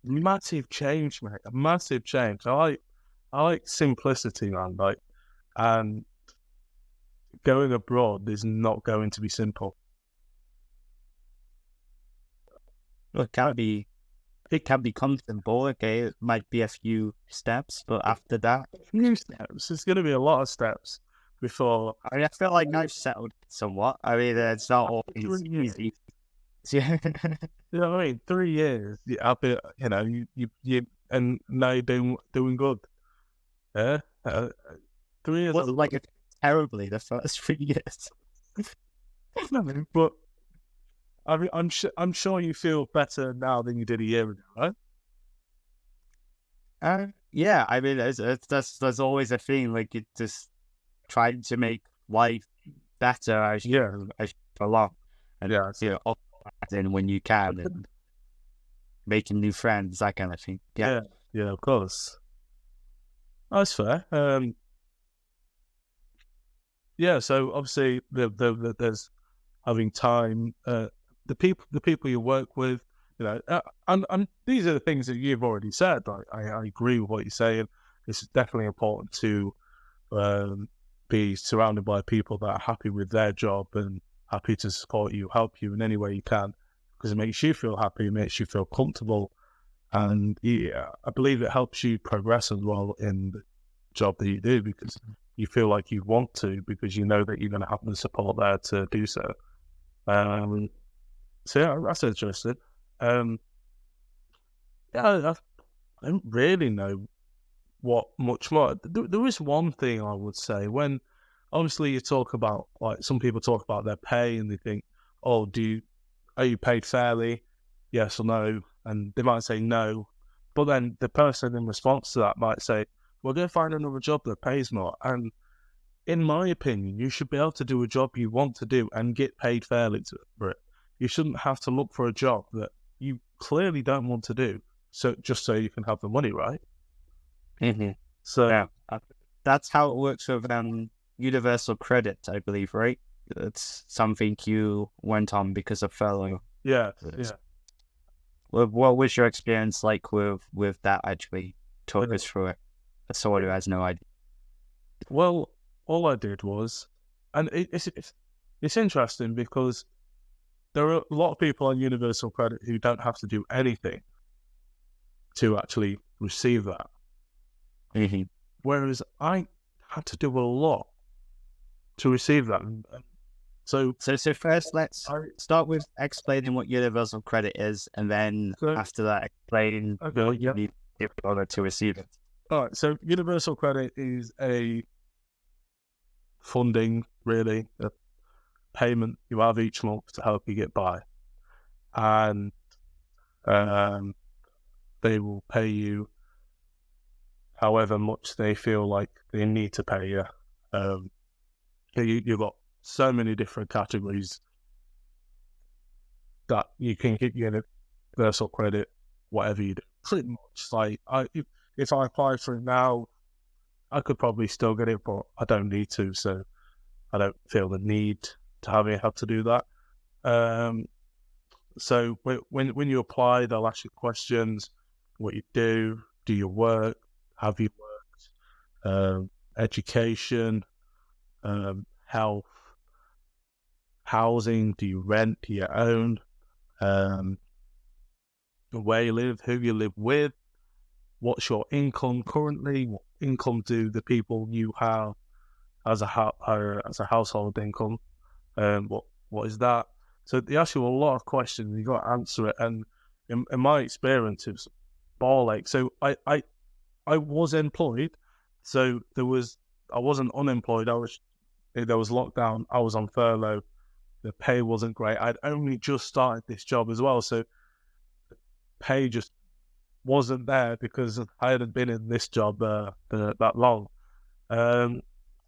Massive change, mate. A massive change. I like simplicity, man. Like, and going abroad is not going to be simple. Well, it can become simple. Okay, it might be a few steps, but after that, Few steps. It's going to be a lot of steps before. I mean, I feel like I've settled somewhat. I mean, it's not always easy. You know what I mean? 3 years. I'll be, you and now you're doing good. Yeah. 3 years. Wasn't like terribly the first 3 years. No, but I mean, I'm sure you feel better now than you did a year ago, right? Yeah. I mean, there's always a thing like you just trying to make life better as you go along, and in when you can, and making new friends, that kind of thing. Yeah, of course. That's fair. Yeah. So obviously, there's having time. The people you work with, and these are the things that you've already said. I agree with what you're saying. It's definitely important to be surrounded by people that are happy with their job and happy to support you, help you in any way you can, because it makes you feel happy, it makes you feel comfortable, and I believe it helps you progress as well in the job that you do, because you feel like you want to, because you know that you're going to have the support there to do so. So yeah, that's interesting. I don't really know what much more. There is one thing I would say. When obviously you talk about, like, some people talk about their pay and they think, oh, are you paid fairly? Yes or no? And they might say no, but then the person in response to that might say, well, go find another job that pays more. And in my opinion, you should be able to do a job you want to do and get paid fairly for it. You shouldn't have to look for a job that you clearly don't want to do, just so you can have the money, right? Mm-hmm. So yeah, that's how it works with universal credit, I believe, right? it's something you went on because of furlough. Yeah, It's- yeah. What was your experience like with that? Actually, talk Uh, us through it. For someone who has no idea. Well, all I did was, and it's interesting because there are a lot of people on Universal Credit who don't have to do anything to actually receive that. Mm-hmm. Whereas I had to do a lot to receive that. So First, let's I start with explaining what universal credit is, and then so after that, explain okay, what you yeah. need in order to receive it. All right. So Universal Credit is a funding, really, a payment you have each month to help you get by, and um, they will pay you however much they feel like they need to pay you. You've got so many different categories that you can get universal credit, whatever you do. Pretty much, like if I apply for it now, I could probably still get it, but I don't need to, so I don't feel the need to have to do that. So when you apply, they'll ask you questions: what you do you work, have you worked, education, health, housing, do you rent, do you own, where you live, who you live with, what's your income currently, what income do the people you have as a household income, what is that? So they ask you a lot of questions, you got to answer it, and in my experience, it's ball ache. So I was employed, so I wasn't unemployed. There was lockdown. I was on furlough. The pay wasn't great. I'd only just started this job as well, so pay just wasn't there because I hadn't been in this job that long.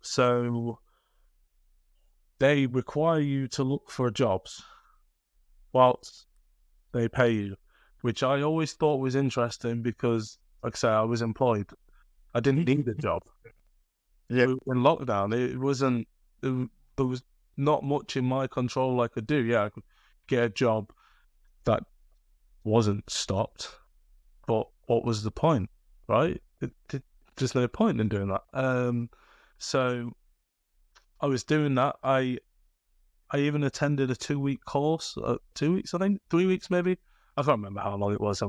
So they require you to look for jobs whilst they pay you, which I always thought was interesting because, like I say, I was employed. I didn't need a job. Yeah. In lockdown, it wasn't. There was not much in my control I could do. Yeah, I could get a job that wasn't stopped, but what was the point, right? There's no point in doing that. So I was doing that. I even attended a 2-week course. 2 weeks, I think, 3 weeks maybe. I can't remember how long it was.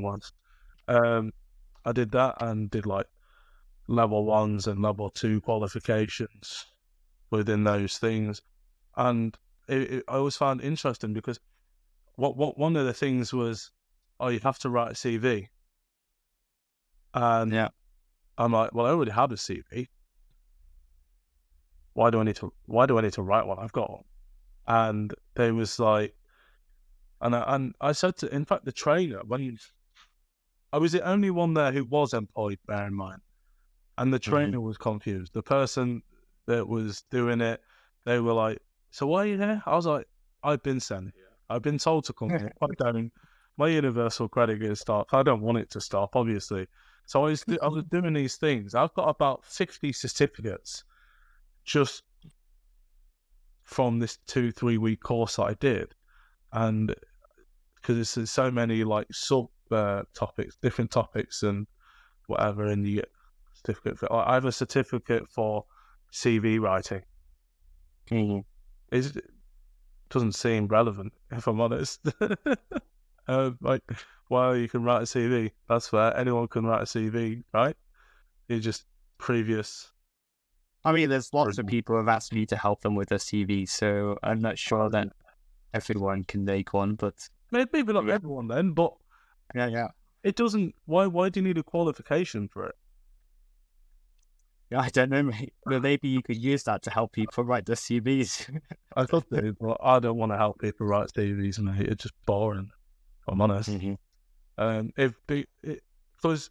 I did that and did like level 1s and level 2 qualifications within those things, and I always found it interesting because what one of the things was, you have to write a CV, and Yeah. I'm like, well, I already have a CV. Why do I need to write one? I've got one. And they was like, and I said to, in fact, the trainer, when I was the only one there who was employed, bear in mind, and the trainer was confused. The person that was doing it, they were like, so why are you here? I was like, I've been sent here. I've been told to come here. I don't. My universal credit gets stopped. I don't want it to stop, obviously. So I was doing these things. I've got about 50 certificates just from this 2-3 week course that I did, and because there's so many like sub topics, different topics and whatever, and you get certificate for. I have a certificate for CV writing. It doesn't seem relevant, if I'm honest. Like, well, you can write a CV. That's fair. Anyone can write a CV, right? It's just previous. I mean, there's lots of people who have asked me to help them with their CV, so I'm not sure that everyone can make one, but Maybe not everyone then, but yeah. it doesn't. Why do you need a qualification for it? Yeah, I don't know, mate. Maybe you could use that to help people write their CVs. I could do, but I don't want to help people write CVs, mate. It's just boring, if I'm honest. Because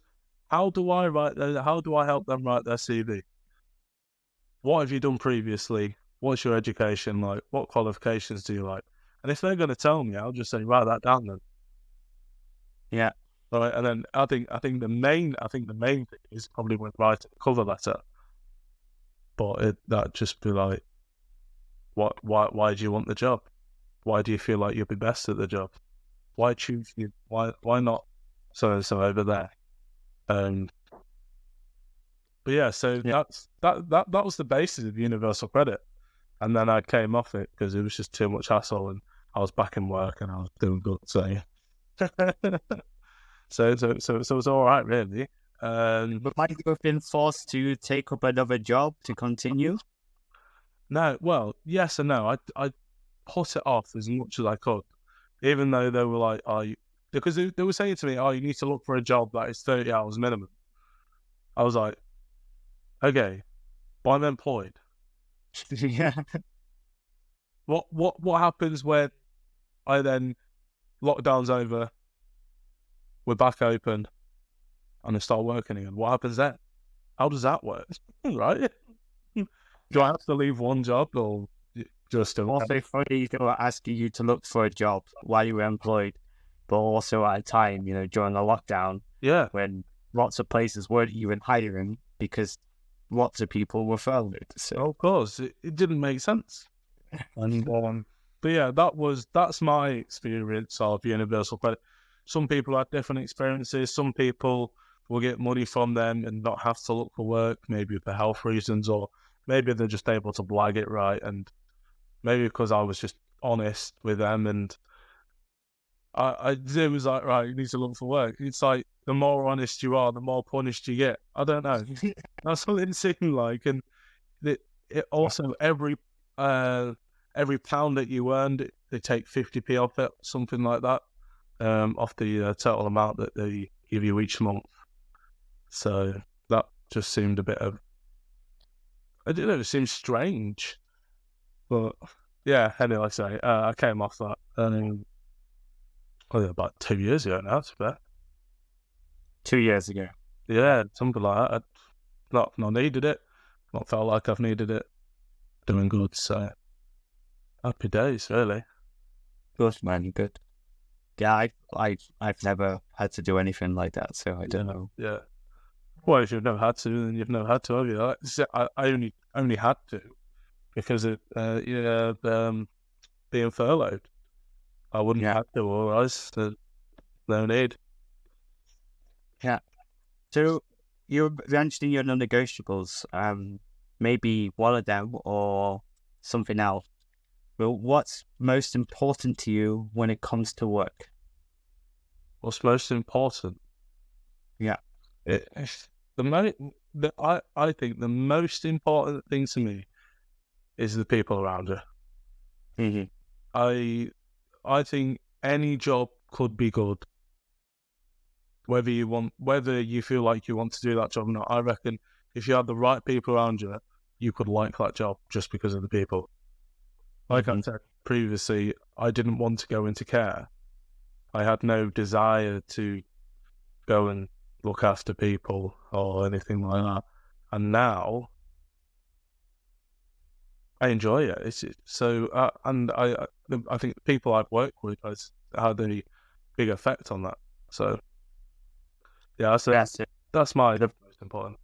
how do I help them write their CV? What have you done previously? What's your education like? What qualifications do you like? And if they're going to tell me, I'll just say, write that down then. Yeah. Right, and then I think the main thing is probably when writing a cover letter, but that just be like, Why do you want the job? Why do you feel like you'll be best at the job? Why choose you? Why not so and so over there? But yeah, so that was the basis of universal credit, and then I came off it because it was just too much hassle, and I was back in work and I was doing good. So yeah. so it was all right, really. But might you have been forced to take up another job to continue? No, well, yes and no. I put it off as much as I could, even though they were like, because they were saying to me, you need to look for a job that is 30 hours minimum. I was like, okay, but I'm employed. Yeah. What happens when I then lockdown's over, we're back open, and I start working again? What happens then? How does that work? Right? Do I have to leave one job or just Also funny they were asking you to look for a job while you were employed, but also at a time, during the lockdown, when lots of places weren't even hiring because lots of people were furloughed. So of course, it didn't make sense. And but yeah, that's my experience of universal credit. Some people have different experiences. Some people will get money from them and not have to look for work, maybe for health reasons, or maybe they're just able to blag it right. And maybe because I was just honest with them, and it was like, right, you need to look for work. It's like the more honest you are, the more punished you get. I don't know. That's what it seemed like, and it also every pound that you earned, they take 50p off it, something like that, off the total amount that they give you each month. So that just seemed a bit of, I don't know, it seemed strange. But yeah, anyway, I came off that about 2 years ago now, to be fair. 2 years ago. Yeah, something like that. I've not needed it, not felt like I've needed it. Doing good, so happy days, really. Good, man, good. Yeah, I've never had to do anything like that, so I don't know. Yeah. Well, if you've never had to, then you've never had to, have you? I only had to because of being furloughed. I wouldn't have to, otherwise there's no need. Yeah. So you mentioned your non-negotiables. Maybe one of them or something else. Well, what's most important to you when it comes to work? What's most important? Yeah. I think the most important thing to me is the people around you. Mm-hmm. I think any job could be good, whether you feel like you want to do that job or not. I reckon if you have the right people around you, you could like that job just because of the people. Like I said previously, I didn't want to go into care. I had no desire to go and look after people or anything like that. And now I enjoy it. And I think the people I've worked with has had a big effect on that. So yeah, that's my most important.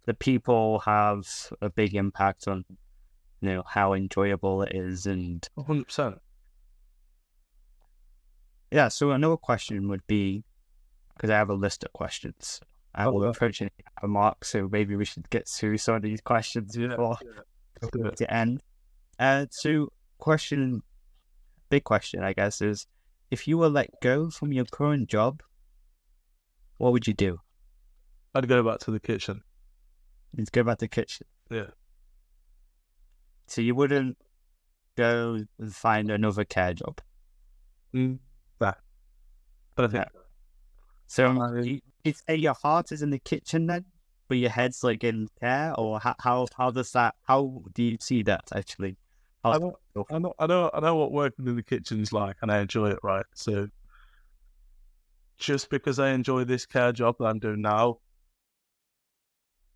The people have a big impact on how enjoyable it is, and 100%. Yeah. So another question would be, because I have a list of questions. We're approaching a mark, so maybe we should get through some of these questions before to end. So big question, I guess, is if you were let go from your current job, what would you do? I'd go back to the kitchen. You'd go back to the kitchen? Yeah. So you wouldn't go and find another care job? Nah. But I think... So it's your heart is in the kitchen then, but your head's like in care, or how do you see that actually? I know what working in the kitchen is like, and I enjoy it, right? So just because I enjoy this care job that I'm doing now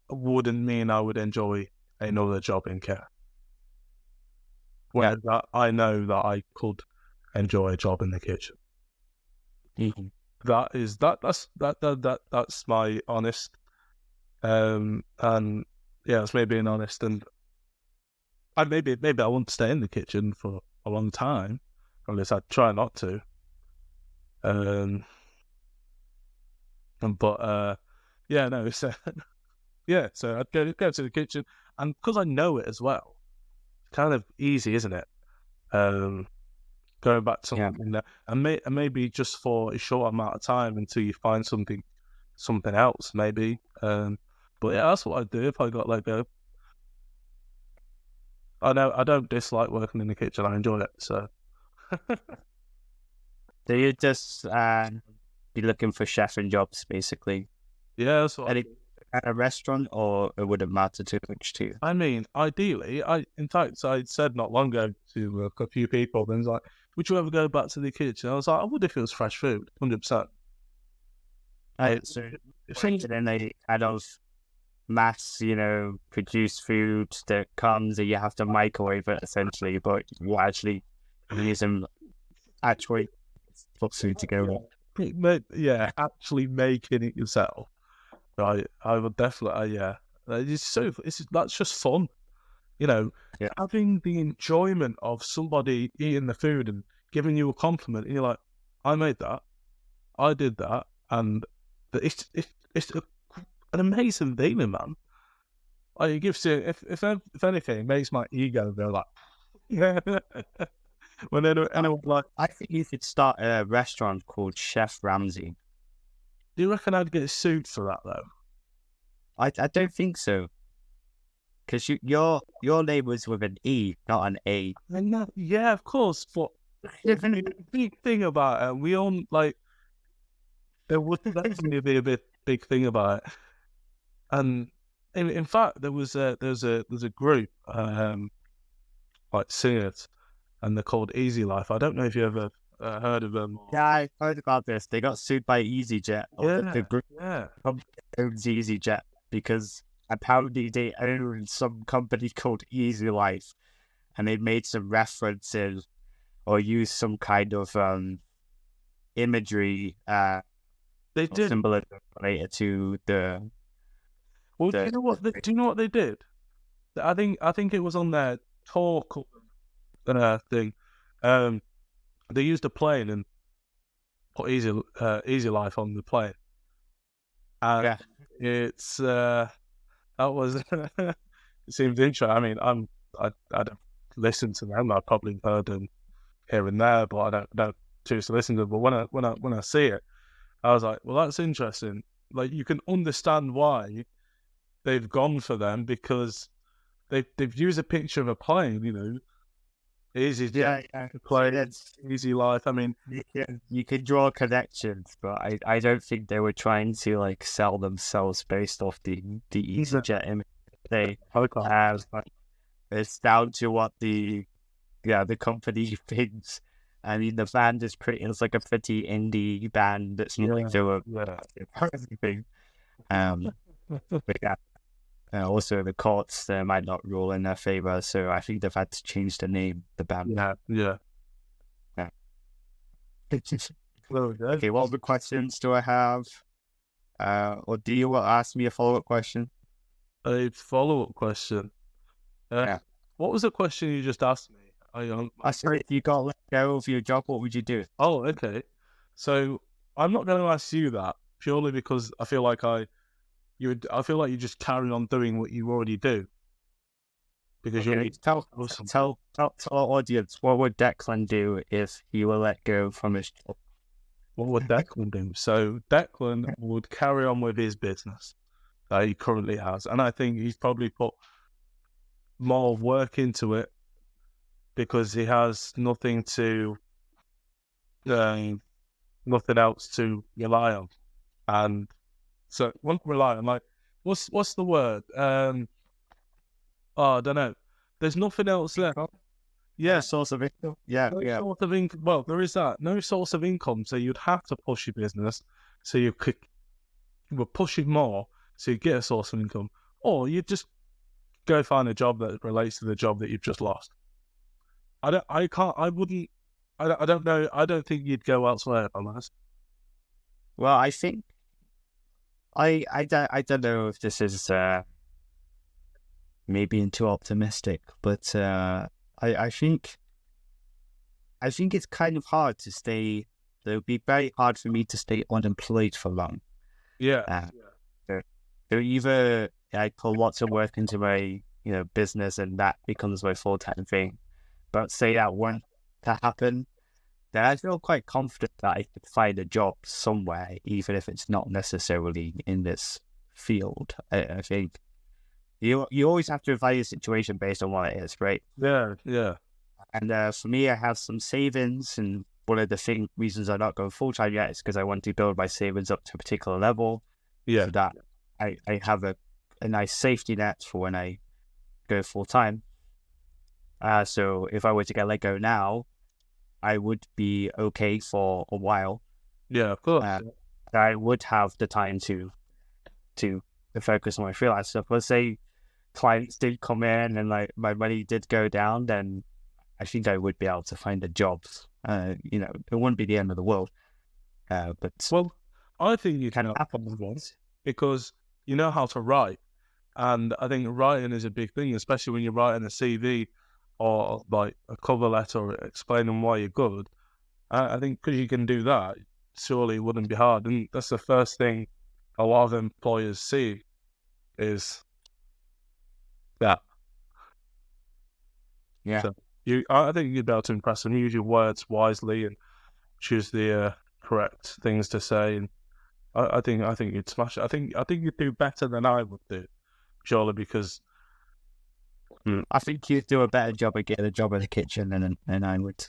wouldn't mean I would enjoy another job in care. Whereas I know that I could enjoy a job in the kitchen. Mm-hmm. That's my honest, and yeah, it's me being honest. And maybe I wouldn't stay in the kitchen for a long time, or at least I'd try not to. But yeah, no. So yeah, so I'd go to the kitchen, and because I know it as well, it's kind of easy, isn't it? Going back to something that, and maybe just for a short amount of time until you find something else, maybe. But yeah, that's what I'd do if I got let go. I don't dislike working in the kitchen. I enjoy it. So So you just be looking for chefing jobs, basically. yeah, that's what. Any at a restaurant, or it wouldn't matter too much to you? I mean, ideally, in fact, I said not long ago to a few people, then like, would you ever go back to the kitchen? I was like, I would if it was fresh food, 100%. So then they kind of mass, produce food that comes and you have to microwave it essentially, but you actually using actually food to go with. Yeah, actually making it yourself. Right, I would definitely, yeah. That's just fun, having the enjoyment of somebody eating the food and giving you a compliment, and you're like, I made that, I did that, and it's an amazing feeling, man. Like, it gives you, if anything, it makes my ego go like, yeah. When anyone like, I think you should start a restaurant called Chef Ramsay. do you reckon I'd get sued for that though? I don't think so, because your name was with an E, not an A. Yeah, of course, but the big thing about it, we all like, there would definitely be a big thing about it, and in fact, there's a group like singers, and they're called Easy Life. I don't know if you ever heard of them. Yeah, I heard about this. They got sued by EasyJet. The group owns EasyJet because apparently they own some company called Easy Life, and they made some references or used some kind of imagery, they did symbolism related to the. Well, do you know what? Do you know what they did? I think it was on their talk thing. They used a plane and put Easy Life on the plane. And it's that was it seems interesting. I mean, I don't listen to them. I've probably heard them here and there, but I don't choose to listen to them. But when I see it, I was like, well, that's interesting. Like, you can understand why they've gone for them, because they've used a picture of a plane, easy plane, Easy Life. I mean, you can draw connections, but I don't think they were trying to like sell themselves based off the EasyJet image they have. It's down to what the company thinks. I mean, the band is it's like a pretty indie band that's not like doing anything. But yeah. Also, the courts might not rule in their favor, so I think they've had to change the name, the band. Yeah. Okay, what other questions do I have? Or do you want to ask me a follow-up question? A follow-up question? What was the question you just asked me? I said, if you got let go of your job, what would you do? Oh, okay. So I'm not going to ask you that, purely because I feel like you just carry on doing what you already do. Because tell our audience, what would Declan do if he were let go from his job? What would Declan do? So Declan would carry on with his business that he currently has, and I think he's probably put more work into it because he has nothing else to rely on, and so won't rely on, like, what's the word? I don't know. There's nothing else there. Yeah, source of income. Source of income. Well, there is that. No source of income, so you'd have to push your business. So you would push it more, so you get a source of income, or you just go find a job that relates to the job that you've just lost. I don't know. I don't think you'd go elsewhere, if I'm honest. Well, I think I don't know if this is maybe being too optimistic, but I think it's kind of hard to stay. It would be very hard for me to stay unemployed for long. Yeah. So either I put lots of work into my business and that becomes my full-time thing, but say that weren't to happen, then I feel quite confident that I could find a job somewhere, even if it's not necessarily in this field. I think you always have to evaluate your situation based on what it is, right? Yeah. And for me, I have some savings, and one of the reasons I'm not going full-time yet is because I want to build my savings up to a particular level Yeah. so that I have a nice safety net for when I go full-time. So if I were to get let go now, I would be okay for a while. Yeah, of course. I would have the time to focus on my freelance stuff. Let's say clients did come in and like my money did go down, then I think I would be able to find a job. It wouldn't be the end of the world. But Well, I think you can can happen find one once. because you know how to write. And I think writing is a big thing, especially when you're writing a CV or like a cover letter explaining why you're good. I think because you can do that, surely it wouldn't be hard. And that's the first thing a lot of employers see is that. Yeah. So I think you'd be able to impress them. Use your words wisely and choose the correct things to say. And I think you'd smash it. I think you'd do better than I would do, surely because. I think you'd do a better job at getting a job in the kitchen than I would.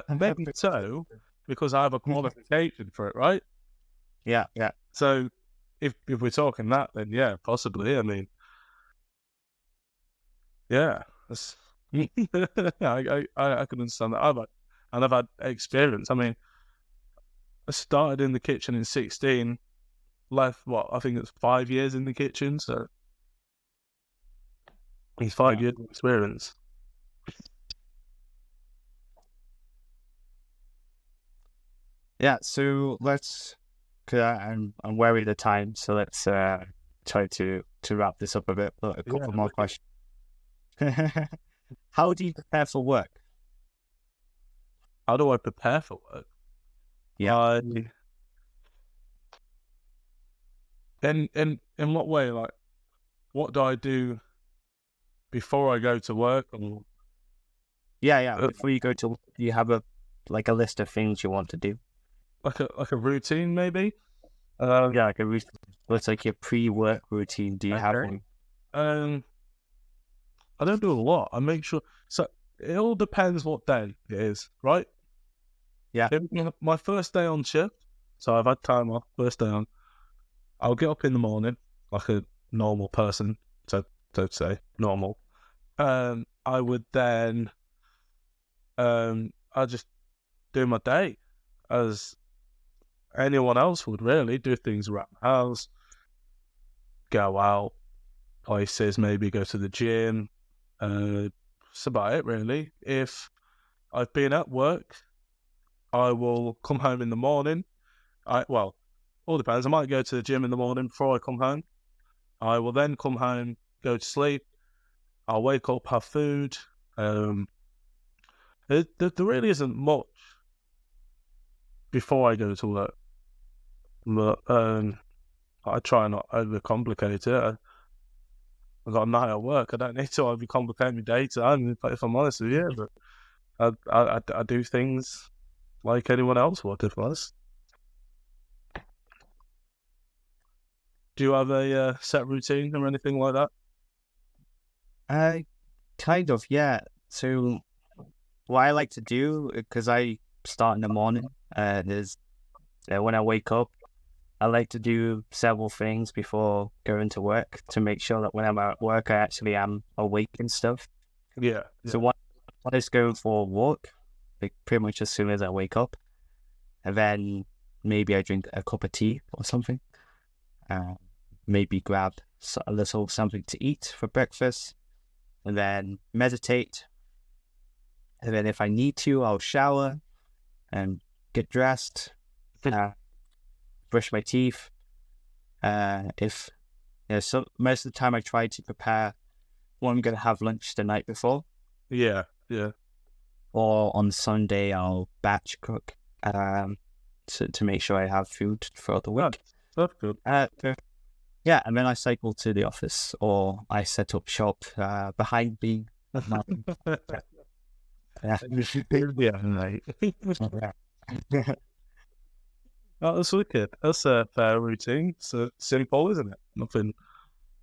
Maybe so, because I have a qualification for it, right? Yeah. So if we're talking that, then yeah, possibly. I mean, yeah, that's, I can understand that. I've had experience. I mean, I started in the kitchen in 16, left I think it's 5 years in the kitchen. So it's 5 years of experience. Yeah. So let's. Cause I'm wary of the time, so let's try to wrap this up a bit. A couple more questions. How do you prepare for work? How do I prepare for work? Yeah. In what way? Like, what do I do before I go to work? Yeah. Before you go to, do you have a list of things you want to do? Like a routine, maybe. Yeah, like a routine. What's like your pre-work routine? Do you have one? I don't do a lot. I make sure. So it all depends what day it is, right? Yeah. My first day on shift, so I've had time off. First day on, I'll get up in the morning like a normal person, so to say normal. I would then, I just do my day as anyone else would really do things around the house, go out places, maybe go to the gym. That's about it really. If I've been at work, I will come home in the morning. All depends. I might go to the gym in the morning before I come home. I will then come home, go to sleep. I'll wake up, have food. There really isn't much before I go to work, but I try not overcomplicate it. I've got a night at work. I don't need to overcomplicate my daytime, if I'm honest with you. But I do things like anyone else would, if I'm honest. Do you have a set routine or anything like that? Kind of, yeah. So what I like to do, because I start in the morning, is when I wake up, I like to do several things before going to work to make sure that when I'm at work, I actually am awake and stuff. Yeah. So one is going for a walk, like pretty much as soon as I wake up, and then maybe I drink a cup of tea or something. Maybe grab a little something to eat for breakfast, and then meditate. And then if I need to, I'll shower and get dressed, brush my teeth. So most of the time I try to prepare what I'm going to have lunch the night before. Yeah. Or on Sunday, I'll batch cook to make sure I have food for the week. That's good. Yeah, and then I cycle to the office, or I set up shop behind me. Yeah. Mate. Oh, that's wicked. That's a fair routine. So simple, isn't it? Nothing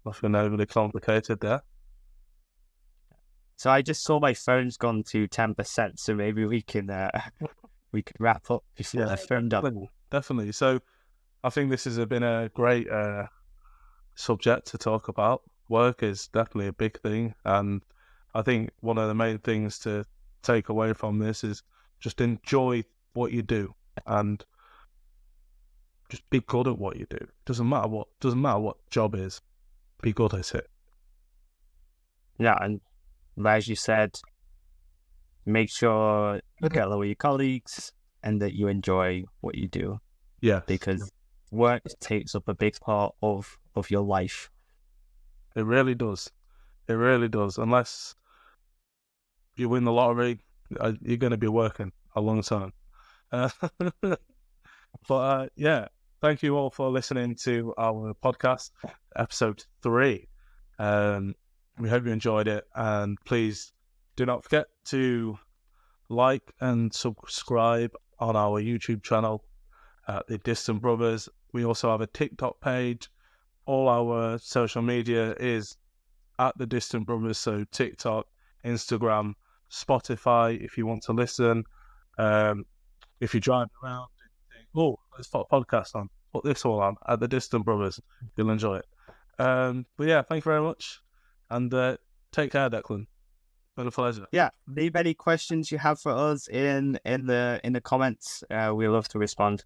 overly complicated there. So I just saw my phone's gone to 10%, so maybe we can wrap up before the phone done. Definitely. So I think this has been a great subject to talk about. Work is definitely a big thing, and I think one of the main things to take away from this is just enjoy what you do and just be good at what you do. Doesn't matter what job is, be good at it. Yeah, and as you said, make sure you get along with your colleagues and that you enjoy what you do. Yeah, because work takes up a big part of your life. it really does. It really does. Unless you win the lottery, you're going to be working a long time. But yeah, thank you all for listening to our podcast, episode 3. We hope you enjoyed it, and please do not forget to like and subscribe on our YouTube channel, The Distant Brothers. We also have a TikTok page. All our social media is at The Distant Brothers, so TikTok, Instagram, Spotify if you want to listen. If you're driving around and think, oh, let's put a podcast on, put this all on at The Distant Brothers. You'll enjoy it. But yeah, thank you very much, and take care, Declan. Been a pleasure. Yeah, leave any questions you have for us in the comments. We love to respond.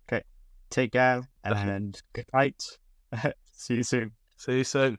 Okay, take care and good night. See you soon. See you soon.